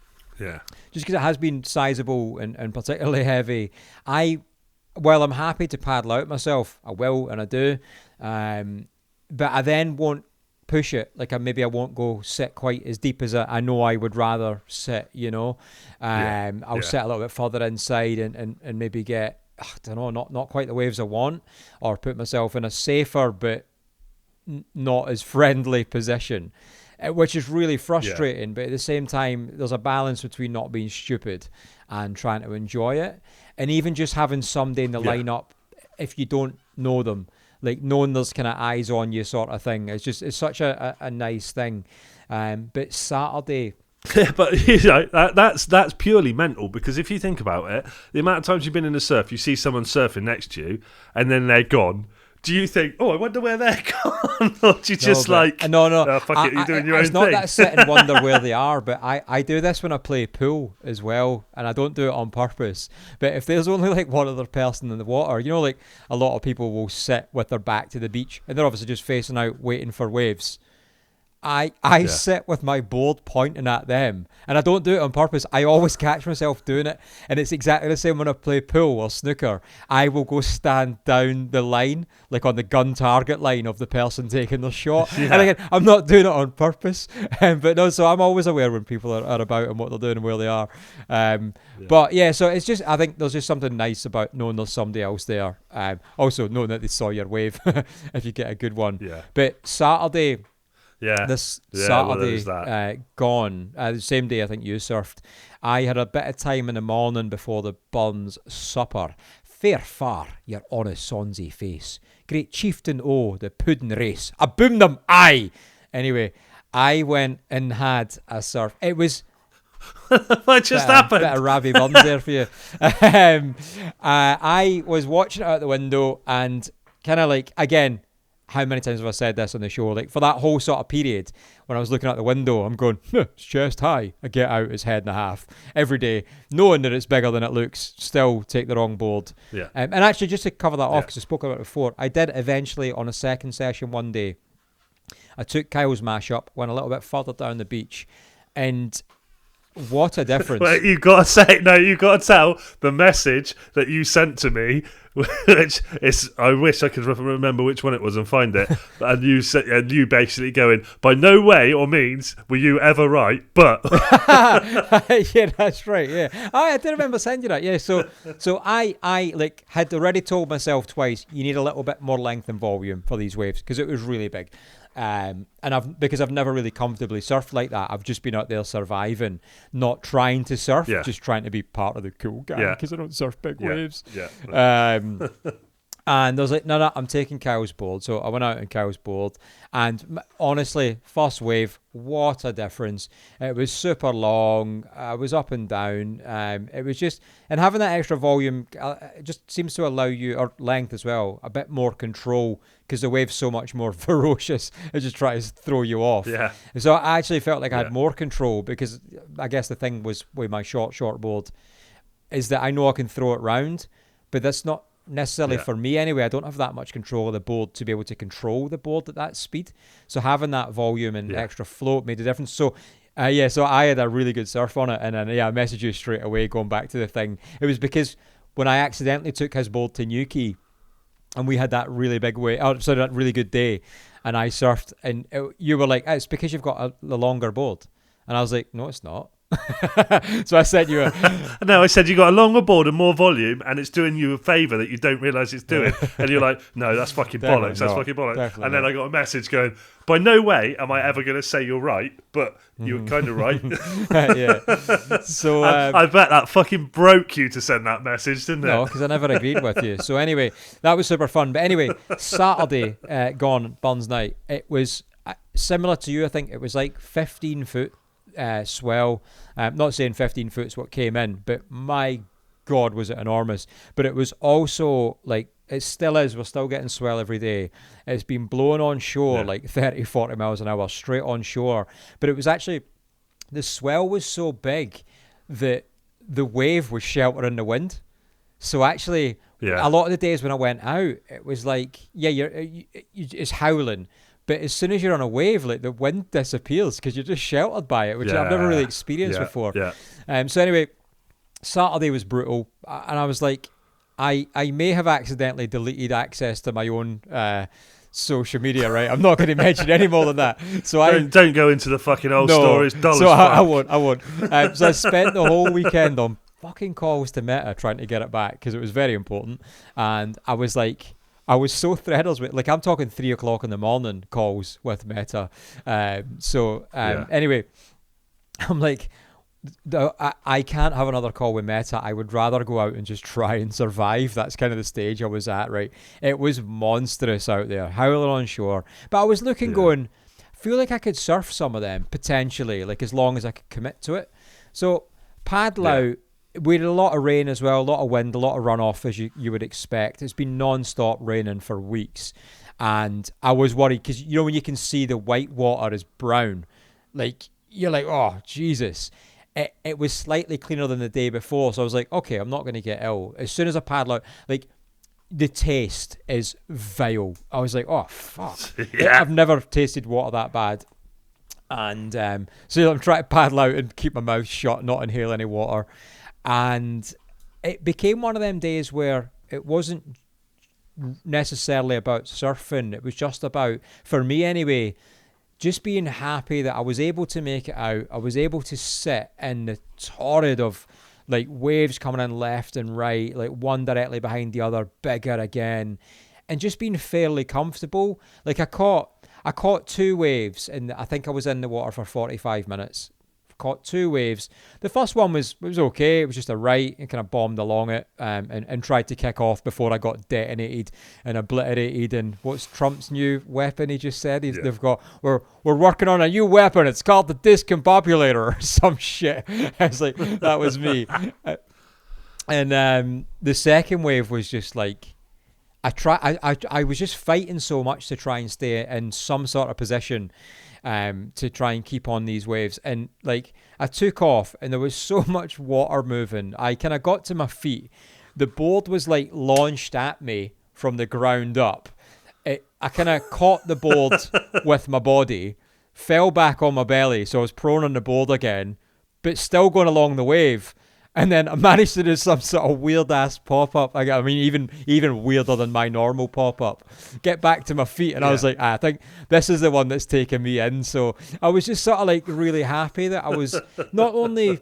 Yeah. just because it has been sizable and particularly heavy, while I'm happy to paddle out myself, I will and I do. But I then won't push it. Like maybe I won't go sit quite as deep as I know I would rather sit, you know. I'll sit a little bit further inside and maybe get, I don't know, not quite the waves I want, or put myself in a safer but not as friendly position, which is really frustrating. But at the same time, there's a balance between not being stupid and trying to enjoy it. And even just having somebody in the lineup, if you don't know them, like knowing there's kind of eyes on you sort of thing. It's such a nice thing. But Saturday... But you know, that's purely mental, because if you think about it, the amount of times you've been in the surf, you see someone surfing next to you and then they're gone. Do you think, oh, I wonder where they're gone? Or do you just No, fuck it, you're doing your own thing? It's not thing. that I sit and wonder where they are, but I do this when I play pool as well, and I don't do it on purpose. But if there's only like one other person in the water, you know, like a lot of people will sit with their back to the beach, and they're obviously just facing out, waiting for waves. I sit with my board pointing at them, and I don't do it on purpose. I always catch myself doing it, and it's exactly the same when I play pool or snooker. I will go stand down the line, like on the gun target line of the person taking the shot. And again, I'm not doing it on purpose, but no. So I'm always aware when people are about and what they're doing and where they are. But yeah, so it's just, I think there's just something nice about knowing there's somebody else there. Also knowing that they saw your wave if you get a good one. Yeah. But Saturday. Yeah. This Saturday, gone. The same day I think you surfed. I had a bit of time in the morning before the Burns supper. Fair far, your honest sonsy face. Great chieftain the puddin' race. I boomed them, aye! Anyway, I went and had a surf. It was... What just happened? A bit of Ravi Burns there for you. I was watching it out the window and kind of like, again... How many times have I said this on the show? Like, for that whole sort of period, when I was looking out the window, I'm going, it's chest high. I get out, it's head and a half. Every day, knowing that it's bigger than it looks, still take the wrong board. Yeah. And actually, just to cover that off, because I spoke about it before, I did eventually, on a second session one day, I took Kyle's mash up, went a little bit further down the beach, and... What a difference. Wait, you've got to tell the message that you sent to me, which is, I wish I could remember which one it was and find it. And you basically going, by no way or means were you ever right, but... Yeah, that's right, yeah. I did remember sending you that, yeah. So I like had already told myself twice, you need a little bit more length and volume for these waves, because it was really big. And because I've never really comfortably surfed like that. I've just been out there surviving, not trying to surf, just trying to be part of the cool gang because I don't surf big waves. Yeah. And I was like, no, I'm taking Kyle's board. So I went out on Kyle's board, and honestly, first wave, what a difference. It was super long. I was up and down. It was just, and having that extra volume it just seems to allow you, or length as well, a bit more control, because the wave's so much more ferocious. It just tries to throw you off. Yeah. So I actually felt like I had more control, because I guess the thing was with my short board is that I know I can throw it round, but that's not necessarily for me anyway. I don't have that much control of the board to be able to control the board at that speed. So having that volume and extra float made a difference. So so I had a really good surf on it, and then I messaged you straight away going back to the thing. It was because when I accidentally took his board to Newquay and we had that really big that really good day, and I surfed, and you were like, it's because you've got the longer board. And I was like, no, it's not. So I sent you No, I said you got a longer board and more volume, and it's doing you a favour that you don't realise it's doing. And you're like, no, that's fucking bollocks. That's fucking bollocks. Definitely and then I got a message going, by no way am I ever going to say you're right, but you were kind of right. Yeah. So I bet that fucking broke you to send that message, didn't it? No, because I never agreed with you. So anyway, that was super fun. But anyway, Saturday gone, Burns night. It was similar to you. I think it was like 15 foot swell. Not saying 15 foot's what came in, but my God, was it enormous. But it was also like, it still is, we're still getting swell every day. It's been blowing on shore like 30, 40 miles an hour straight on shore. But it was actually the swell was so big that the wave was sheltering the wind. So actually, a lot of the days when I went out, it was like, it's howling. But as soon as you're on a wave, like the wind disappears because you're just sheltered by it, which I've never really experienced before. Yeah. So anyway, Saturday was brutal. And I was like, I may have accidentally deleted access to my own social media, right? I'm not going to mention any more than that. So don't go into the fucking old stories. So I won't. So I spent the whole weekend on fucking calls to Meta trying to get it back because it was very important. And I was like, I was so threaders with, like, I'm talking 3 o'clock in the morning calls with Meta. Anyway, I'm like, I can't have another call with Meta. I would rather go out and just try and survive. That's kind of the stage I was at, right? It was monstrous out there, howling on shore. But I was looking, going, I feel like I could surf some of them, potentially, like as long as I could commit to it. So, paddle out. We had a lot of rain as well, a lot of wind, a lot of runoff, as you would expect. It's been non-stop raining for weeks. And I was worried because, you know, when you can see the white water is brown, like, you're like, oh, Jesus. It was slightly cleaner than the day before. So I was like, okay, I'm not going to get ill. As soon as I paddle out, like, the taste is vile. I was like, oh, fuck. I've never tasted water that bad. And so I'm trying to paddle out and keep my mouth shut, not inhale any water. And it became one of them days where it wasn't necessarily about surfing. It was just about, for me anyway, just being happy that I was able to make it out. I was able to sit in the torrent of like waves coming in left and right, like one directly behind the other, bigger again, and just being fairly comfortable. Like I caught 2 waves, and I think I was in the water for 45 minutes. Caught 2 waves. The first one was okay. It was just a right and kind of bombed along it and tried to kick off before I got detonated and obliterated. And what's Trump's new weapon? He just said they've got we're working on a new weapon. It's called the discombobulator or some shit. I was like, that was me. And the second wave was just like I was just fighting so much to try and stay in some sort of position. To try and keep on these waves, and like I took off and there was so much water moving, I kind of got to my feet. The board was like launched at me from the ground up. I kind of caught the board with my body, fell back on my belly, so I was prone on the board again, but still going along the wave. And then I managed to do some sort of weird-ass pop-up. I mean, even weirder than my normal pop-up. Get back to my feet, and I was like, I think this is the one that's taken me in. So I was just sort of like really happy that I was not only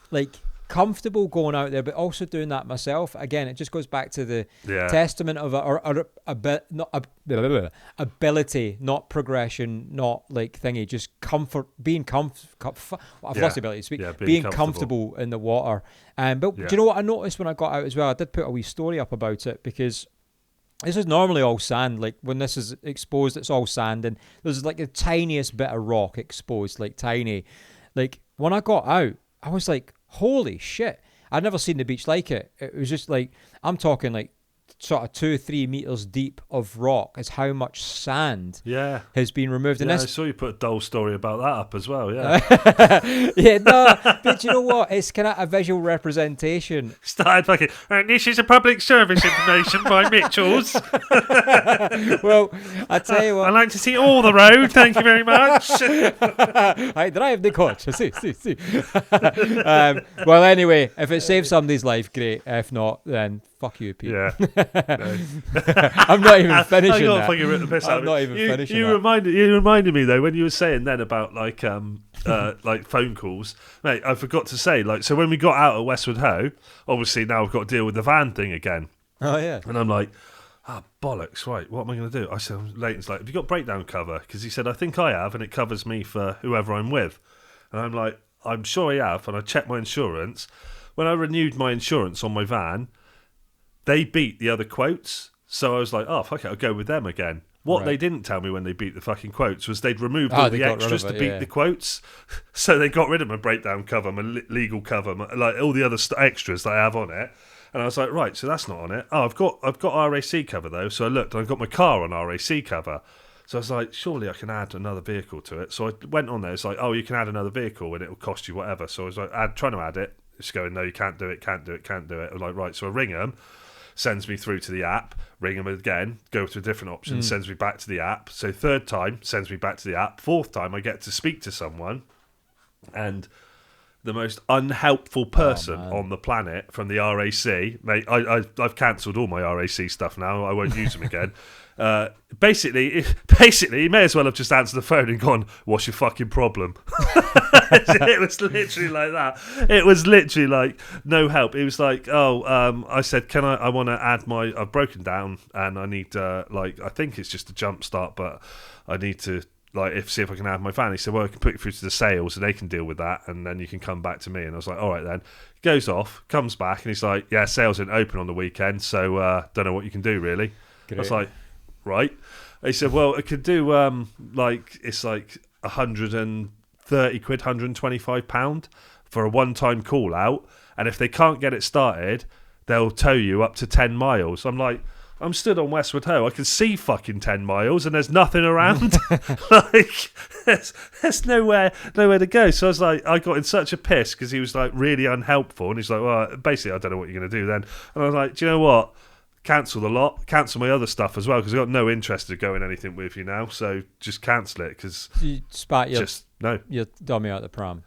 like comfortable going out there, but also doing that myself. Again, it just goes back to the testament of ability, not progression, not like thingy, just comfort, being I've lost the ability to speak. Being comfortable in the water. But do you know what I noticed when I got out as well? I did put a wee story up about it because this is normally all sand. Like when this is exposed, it's all sand, and there's like the tiniest bit of rock exposed, like tiny. Like when I got out, I was like, holy shit. I'd never seen the beach like it. It was just like, I'm talking like sort of 2-3 meters deep of rock is how much sand has been removed. And I saw you put a dull story about that up as well, but you know what? It's kind of a visual representation. Started fucking, this is a public service information by Mitchell's. Well, I tell you what. I'd like to see all the road, thank you very much. I drive the coach. See. Well, anyway, if it saves somebody's life, great. If not, then fuck you, Pete. Yeah. I'm not even finishing that. Fucking rip the piss out I'm not even finishing you that. You reminded me though when you were saying then about like like phone calls, mate. I forgot to say, like, so when we got out at Westwood Ho, obviously now we've got to deal with the van thing again. Oh yeah. And I'm like, bollocks, right, what am I going to do? I said, Leighton's like, have you got breakdown cover? Because he said, I think I have, and it covers me for whoever I'm with. And I'm like, I'm sure I have, and I checked my insurance. When I renewed my insurance on my van, they beat the other quotes. So I was like, oh, fuck it, I'll go with them again. What they didn't tell me when they beat the fucking quotes was they'd removed all the extras to beat the quotes. So they got rid of my breakdown cover, my legal cover, like all the other extras that I have on it. And I was like, right, so that's not on it. Oh, I've got RAC cover though. So I looked, and I've got my car on RAC cover. So I was like, surely I can add another vehicle to it. So I went on there. It's like, oh, you can add another vehicle and it will cost you whatever. So I was like, trying to add it. It's going, no, you can't do it, can't do it, can't do it. I'm like, right. So I ring them, sends me through to the app, ring them again, go to a different option, sends me back to the app. So third time, sends me back to the app. Fourth time, I get to speak to someone, and the most unhelpful person on the planet from the RAC, mate, I've cancelled all my RAC stuff now. I won't use them again. Basically, he may as well have just answered the phone and gone, "What's your fucking problem?" It was literally like that. It was literally like no help. It was like, I said, I want to add I've broken down and I need I think it's just a jump start, but I need to see if I can add my van. He said, well, I can put you through to the sales and they can deal with that, and then you can come back to me. And I was like, all right then. Goes off, comes back, and he's like, yeah, sales isn't open on the weekend, so don't know what you can do really. Great. I was like, right. He said, well, I could do it's like 130 quid, £125 for a one-time call out, and if they can't get it started, they'll tow you up to 10 miles. I'm like, I'm stood on Westwood Ho. I can see fucking 10 miles and there's nothing around. There's nowhere to go. So I was like, I got in such a piss because he was like really unhelpful. And he's like, well, basically, I don't know what you're going to do then. And I was like, do you know what? Cancel the lot. Cancel my other stuff as well because I've got no interest in going anything with you now. So just cancel it because you spat your dummy out the pram.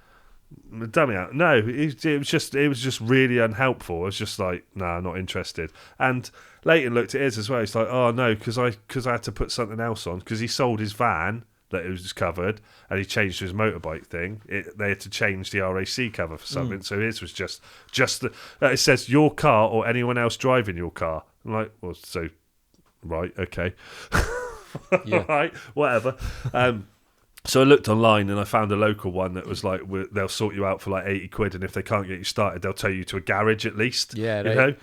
Dummy out. No, it was just really unhelpful. I was just like, nah, not interested. And Leighton looked at his as well. He's like, oh no, because I had to put something else on because he sold his van that it was covered and he changed his motorbike thing. They had to change the RAC cover for something. So his was just it says your car or anyone else driving your car. I'm like, well, so right, okay, yeah. Right, whatever. So I looked online and I found a local one that was like, they'll sort you out for like 80 quid, and if they can't get you started, they'll tow you to a garage at least. Yeah, you know.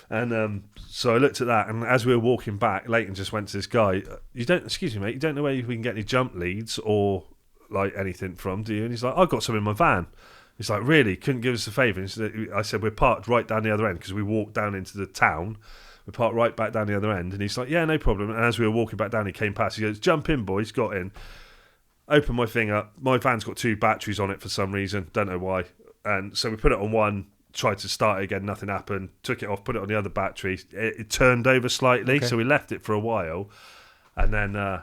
And so I looked at that, and as we were walking back, Leighton just went to this guy. Excuse me, mate, you don't know where we can get any jump leads or like anything from, do you? And he's like, I've got some in my van. He's like, really? Couldn't give us a favour? I said, we're parked right down the other end because we walked down into the town. We parked right back down the other end, and he's like, yeah, no problem. And as we were walking back down, he came past. He goes, jump in, boys. Got in. Open my thing up. My van's got 2 batteries on it for some reason. Don't know why. And so we put it on one, tried to start it again. Nothing happened. Took it off, put it on the other battery. It turned over slightly. Okay. So we left it for a while. And then I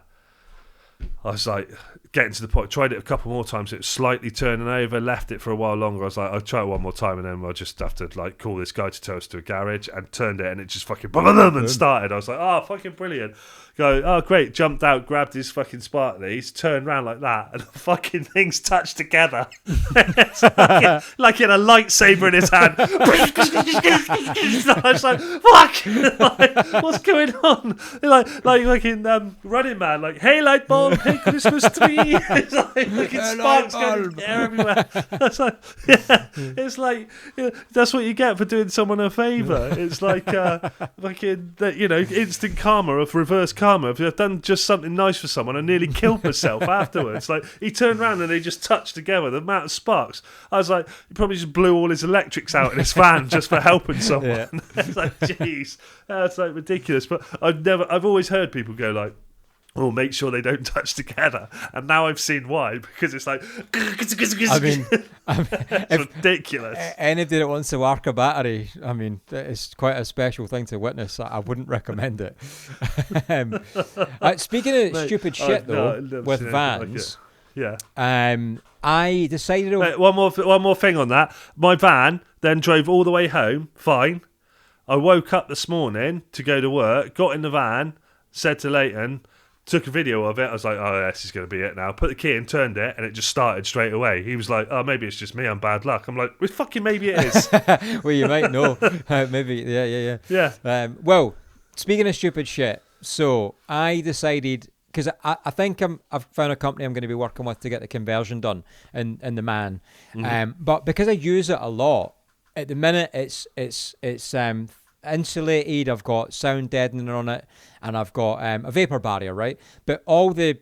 was like, getting to the point. Tried it a couple more times. It was slightly turning over. Left it for a while longer. I was like, I'll try it one more time. And then we'll just have to like call this guy to tow us to a garage. And turned it. And it just fucking and started. I was like, oh, fucking brilliant. Go, oh great, jumped out, grabbed his fucking sparklies, turned around like that, and the fucking things touched together. It's like in a lightsaber in his hand. I was like, fuck! Like, what's going on? Like in Running Man, like, hey light bulb, hey Christmas tree. It's like fucking sparks going in the air everywhere. It's like, yeah, it's like, that's what you get for doing someone a favour. It's like fucking, instant karma of reverse karma. If I've done just something nice for someone, I nearly killed myself afterwards. Like, he turned around and they just touched together. The amount of sparks. I was like, he probably just blew all his electrics out in his van just for helping someone. Yeah. It's like, jeez, that's like ridiculous. But I've always heard people go like, oh, make sure they don't touch together. And now I've seen why, because it's like, I mean it's ridiculous. Anybody that wants to work a battery, I mean, it's quite a special thing to witness. I wouldn't recommend it. Speaking of stupid shit, though, with vans, like I decided... one more thing on that. My van then drove all the way home, fine. I woke up this morning to go to work, got in the van, said to Leighton... Took a video of it. I was like, oh, this is going to be it now. Put the key in, turned it, and it just started straight away. He was like, oh, maybe it's just me. I'm bad luck. I'm like, well, fucking maybe it is. Well, you might know. Maybe, yeah. Well, speaking of stupid shit, so I decided, because I think I've found a company I'm going to be working with to get the conversion done in the man. Mm-hmm. But because I use it a lot, at the minute it's insulated, I've got sound deadening on it, and I've got a vapor barrier, right? But all the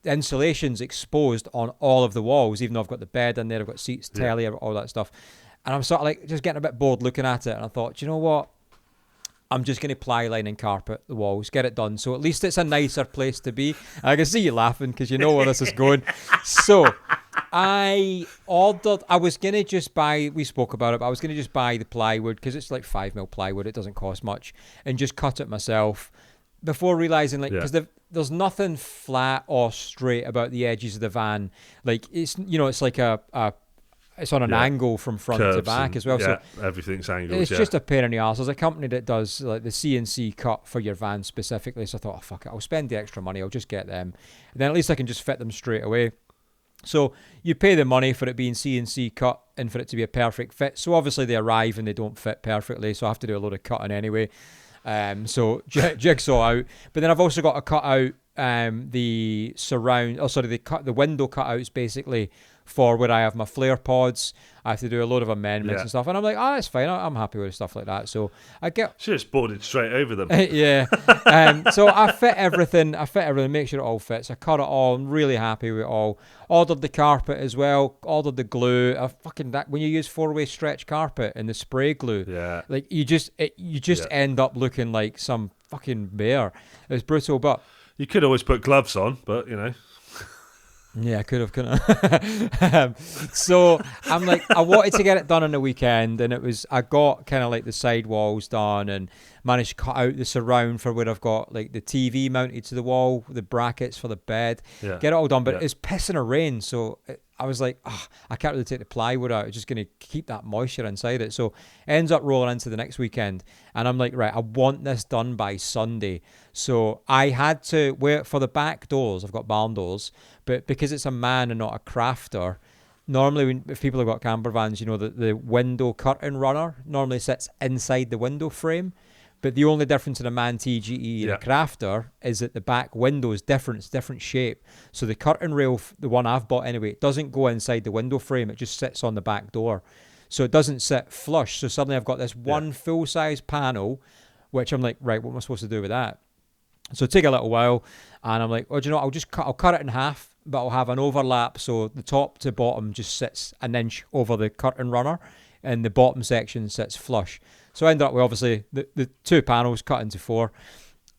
insulation's exposed on all of the walls, even though I've got the bed in there, I've got seats, telly, all that stuff. And I'm sort of like just getting a bit bored looking at it, and I thought, do you know what? I'm just going to ply line and carpet the walls, get it done. So at least it's a nicer place to be. I can see you laughing because you know where this is going. So I was going to just buy, we spoke about it, but I was going to just buy the plywood because it's like 5mm plywood. It doesn't cost much, and just cut it myself before realizing, like, because there's nothing flat or straight about the edges of the van. Like, it's, it's like it's on an angle from front to back as well. Yeah, so everything's angled. It's just a pain in the arse. There's a company that does like the CNC cut for your van specifically. So I thought, oh, fuck it, I'll spend the extra money. I'll just get them. And then at least I can just fit them straight away. So you pay the money for it being CNC cut and for it to be a perfect fit. So obviously they arrive and they don't fit perfectly. So I have to do a load of cutting anyway. So jigsaw out. But then I've also got to cut out the window cutouts basically for where I have my flare pods. I have to do a load of amendments and stuff, and I'm like, oh, that's fine. I'm happy with stuff like that. So I get just boarded straight over them. Yeah. So I fit everything. Make sure it all fits. I cut it all. I'm really happy with it all. Ordered the carpet as well. Ordered the glue. When you use 4-way stretch carpet and the spray glue, like you just end up looking like some fucking bear. It's brutal, but you could always put gloves on, but Yeah, I could have, couldn't I? So I'm like, I wanted to get it done on the weekend, and I got kind of like the side walls done and managed to cut out the surround for where I've got like the TV mounted to the wall, the brackets for the bed, get it all done. But it's pissing a rain, so I was like, I can't really take the plywood out. It's just going to keep that moisture inside it. So it ends up rolling into the next weekend. And I'm like, right, I want this done by Sunday. So I had to wait for the back doors. I've got barn doors. But because it's a man and not a crafter, normally if people have got camper vans, the window curtain runner normally sits inside the window frame. But the only difference in a man TGE and a crafter is that the back window is different. It's different shape. So the curtain rail, the one I've bought anyway, it doesn't go inside the window frame. It just sits on the back door. So it doesn't sit flush. So suddenly I've got this one full-size panel, which I'm like, right, what am I supposed to do with that? So it took a little while. And I'm like, oh, do you know what? I'll cut it in half, but I'll have an overlap. So the top to bottom just sits an inch over the curtain runner, and the bottom section sits flush. So I ended up with obviously the 2 panels cut into 4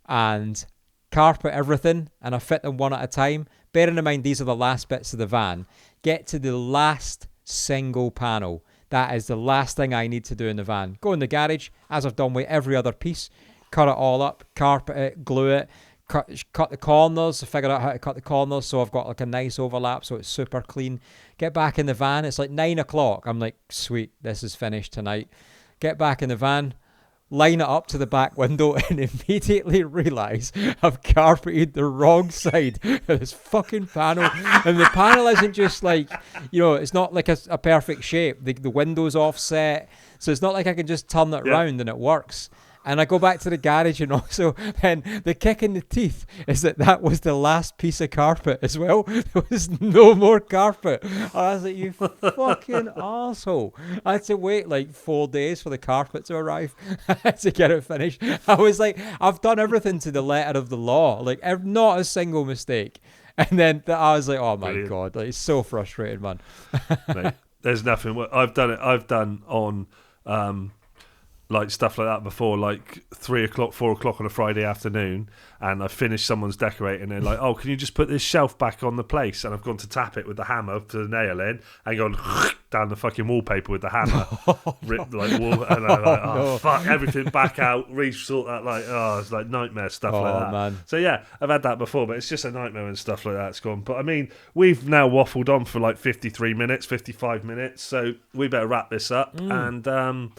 and carpet everything, and I fit them one at a time. Bearing in mind these are the last bits of the van. Get to the last single panel. That is the last thing I need to do in the van. Go in the garage, as I've done with every other piece, cut it all up, carpet it, glue it, cut the corners, figure out how to cut the corners so I've got like a nice overlap so it's super clean. Get back in the van. It's like 9 o'clock. I'm like, sweet, this is finished tonight. Get back in the van, line it up to the back window, and immediately realise I've carpeted the wrong side of this fucking panel. And the panel isn't just like, it's not like a perfect shape. The window's offset, so it's not like I can just turn it round and it works. And I go back to the garage, and also then the kick in the teeth is that was the last piece of carpet as well. There was no more carpet. I was like, you fucking asshole. I had to wait like 4 days for the carpet to arrive. I had to get it finished. I was like, I've done everything to the letter of the law. Like, not a single mistake. And then I was like, oh my God, like, it's so frustrating, man. Mate, there's nothing. I've done on like stuff like that before, like 3 o'clock, 4 o'clock on a Friday afternoon, and I finished someo's decorating, and they're like, oh, can you just put this shelf back on the place? And I've gone to tap it with the hammer to the nail in, and gone down the fucking wallpaper with the hammer. Ripped like wall, and I'm like, fuck, everything back out, resort that, like, it's like nightmare stuff like that. Man. So yeah, I've had that before, but it's just a nightmare when stuff like that's gone. But I mean, we've now waffled on for like 53 minutes, 55 minutes, so we better wrap this up. And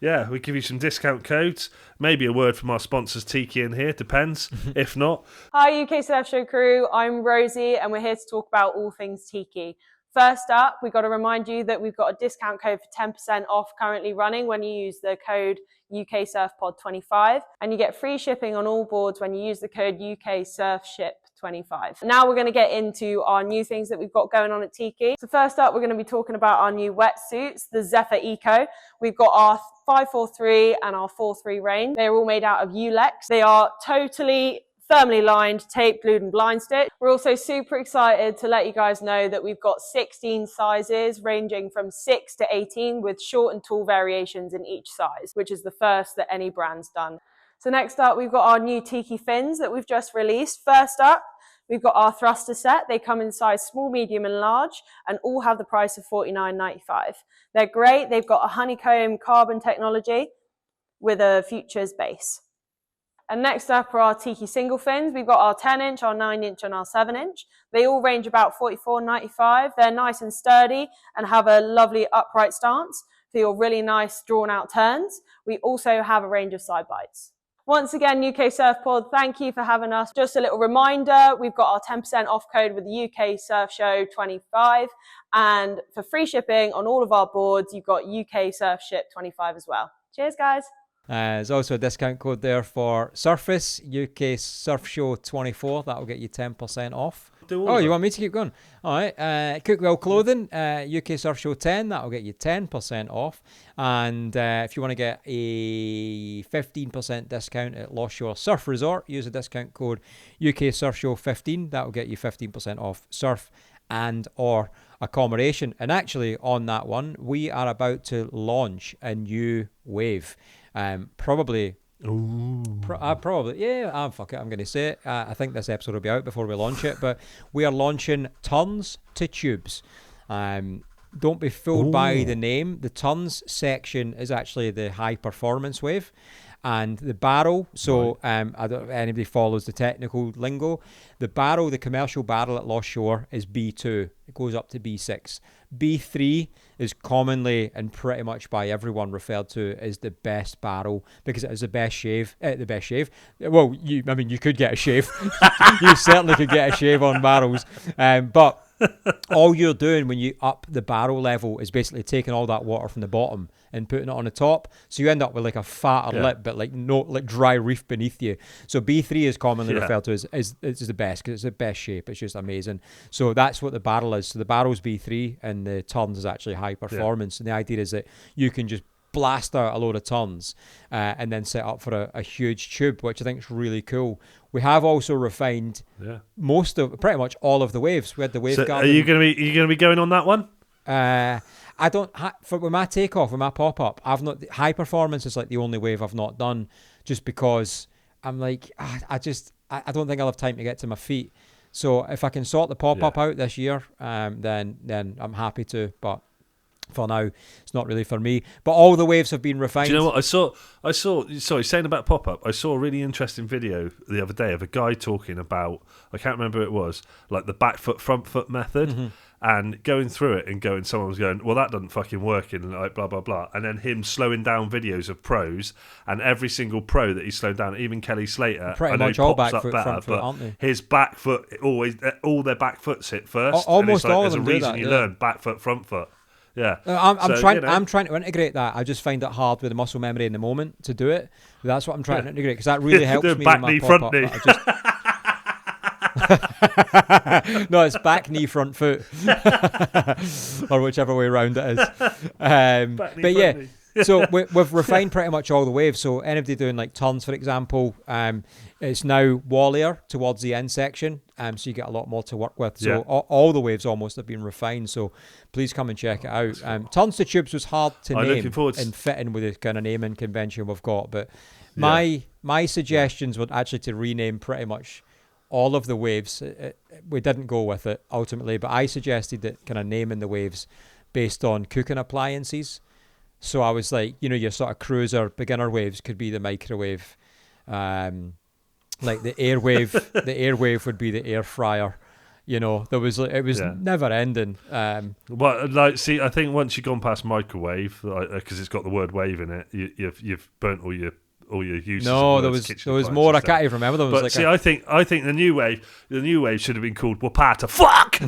yeah, we give you some discount codes. Maybe a word from our sponsors, TIKI, in here. Depends. If not. Hi, UK Surf Stoke crew. I'm Rosie, and we're here to talk about all things TIKI. First up, we've got to remind you that we've got a discount code for 10% off currently running when you use the code UK Surf Pod 25, and you get free shipping on all boards when you use the code UK Surf Ship 25. Now we're going to get into our new things that we've got going on at TIKI. So first up, we're going to be talking about our new wetsuits, the Zephyr Eco. We've got our 543 and our 43 range. They're all made out of Ulex. They are totally thermally lined, tape, glued and blind stitched. We're also super excited to let you guys know that we've got 16 sizes ranging from 6 to 18 with short and tall variations in each size, which is the first that any brand's done. So next up, we've got our new Tiki fins that we've just released. First up, we've got our thruster set. They come in size small, medium and large and all have the price of $49.95. They're great. They've got a honeycomb carbon technology with a futures base. And next up are our Tiki single fins. We've got our 10-inch, our 9-inch and our 7-inch. They all range about $44.95. They're nice and sturdy and have a lovely upright stance for your really nice drawn out turns. We also have a range of side bites. Once again, UK Surf Pod, thank you for having us. Just a little reminder, we've got our 10% off code with the UK Surf Show 25. And for free shipping on all of our boards, you've got UK Surf Ship 25 as well. Cheers, guys. There's also a discount code there for Surface, UK Surf Show 24. That'll get you 10% off. You want me to keep going? All right. Cookwell Clothing, UK Surf Show 10. That'll get you 10% off. And if you want to get a 15% discount at Lost Shore Surf Resort, use the discount code UK Surf Show 15. That'll get you 15% off surf and or accommodation. And actually, on that one, we are about to launch a new wave. Probably, fuck it, I'm going to say it. I think this episode will be out before we launch it, but we are launching tons to tubes. Don't be fooled by the name. The tons section is actually the high performance wave. And the barrel, so I don't know if anybody follows the technical lingo. The barrel, the commercial barrel at Lost Shore is B2. It goes up to B6. B3 is commonly and pretty much by everyone referred to as the best barrel because it has the best shave. Well, you could get a shave. You certainly could get a shave on barrels. But all you're doing when you up the barrel level is basically taking all that water from the bottom and putting it on the top. So you end up with like a fatter lip, but like dry reef beneath you. So B3 is commonly referred to as the best because it's the best shape. It's just amazing. So that's what the barrel is. So the barrel's B3 and the tons is actually high performance. And the idea is that you can just blast out a load of tons and then set up for a huge tube, which I think is really cool. We have also refined pretty much all of the waves. We had the wave garden. Are you going to be going on that one? I don't with my takeoff, with my pop-up, I've not high performance is like the only wave I've not done just because I'm like I don't think I'll have time to get to my feet. So if I can sort the pop-up out this year, then I'm happy to, but for now it's not really for me. But all the waves have been refined. Do you know what I saw sorry, saying about pop-up, I saw a really interesting video the other day of a guy talking about, I can't remember who it was, like the back foot front foot method. And going through it and someone was going, well, that doesn't fucking work, and like blah, blah, blah. And then him slowing down videos of pros, and every single pro that he's slowed down, even Kelly Slater, pretty much all back foot, front foot, aren't they? His back foot, always, all their back foots hit first. Almost all of them do that. There's a reason you learn back foot, front foot. Yeah. I'm trying to integrate that. I just find it hard with the muscle memory in the moment to do it. That's what I'm trying to integrate because that really helps me back with my knee, pop-up. front knee. No, it's back knee front foot or whichever way around it is. But yeah, so we've refined pretty much all the waves. So anybody doing like tons, for example, it's now wallier towards the end section, so you get a lot more to work with. So all the waves almost have been refined. So please come and check it out. Tons to tubes was hard to name and fit in with the kind of naming convention we've got. But my suggestions were actually to rename pretty much all of the waves. We didn't go with it ultimately, but I suggested that kind of naming the waves based on cooking appliances. So I was like, your sort of cruiser beginner waves could be the microwave, like the airwave. The airwave would be the air fryer. It was never ending. I think once you've gone past microwave, because it's got the word wave in it, you've burnt all your uses. No, there was more. I can't even remember. There was I think the new wave should have been called Wapata. Fuck.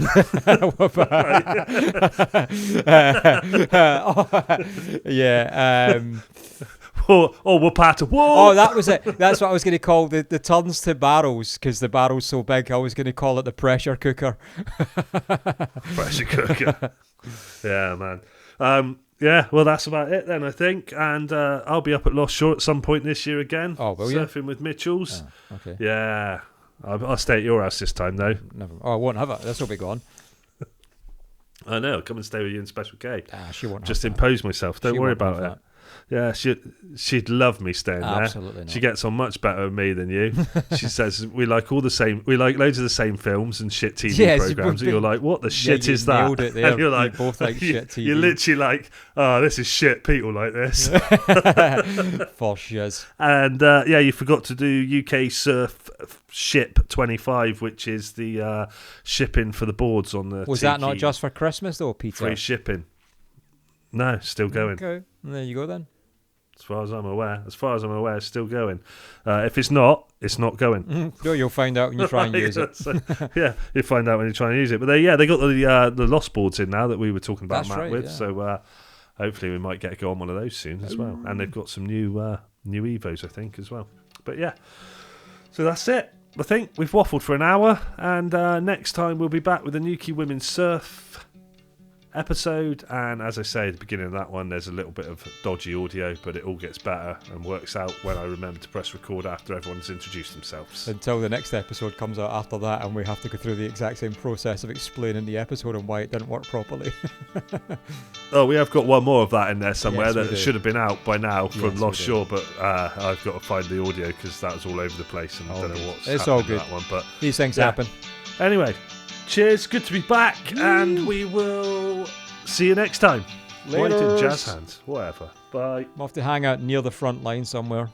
Or Wapata. Whoa. Oh, that was it. That's what I was going to call the tons to barrels, because the barrel's so big. I was going to call it the pressure cooker. Pressure cooker. Yeah, man. Yeah, well, that's about it then, I think. And I'll be up at Lost Shore at some point this year again. Oh, will you? Surfing with Mitchells. Oh, okay. Yeah. I'll stay at your house this time, though. Never. Oh, I won't have it. This will be gone. I know. I'll come and stay with you in Special K. She won't just have impose myself. Don't worry about it. Yeah, she'd love me staying there. Absolutely not. She gets on much better with me than you. She says we like loads of the same films and shit TV programs. And you're like, what the shit is that? Nailed it there. And you're like, you both like shit TV. You're literally like, oh, this is shit. People like this. For shiz. And you forgot to do UK Surf Ship 25, which is the shipping for the boards on the. Was Tiki. that not just for Christmas though, Peter? Free shipping. No, still going. Okay, there you go then. As far as I'm aware, it's still going. If it's not going. No, you'll find out when you try and use it. Yeah, you'll find out when you try and use it. But they got the lost boards in now that we were talking about, That's Matt, right, with. yeah. So hopefully we might get to go on one of those soon as well. And they've got some new Evos, I think, as well. But yeah, so that's it. I think we've waffled for an hour, and next time we'll be back with a UK Women's Surf episode. And as I say at the beginning of that one, there's a little bit of dodgy audio, but it all gets better and works out when I remember to press record after everyone's introduced themselves. Until the next episode comes out after that, and we have to go through the exact same process of explaining the episode and why it didn't work properly. Oh, we have got one more of that in there somewhere. Yes, that should have been out by now from Yes, Lost Shore, but I've got to find the audio because that was all over the place and I don't know what's It's happened all to good. that one. But These things yeah. happen. Anyway, cheers. Good to be back, and we will see you next time. Right in jazz hands. Whatever. Bye. I'm off to hang out near the front line somewhere.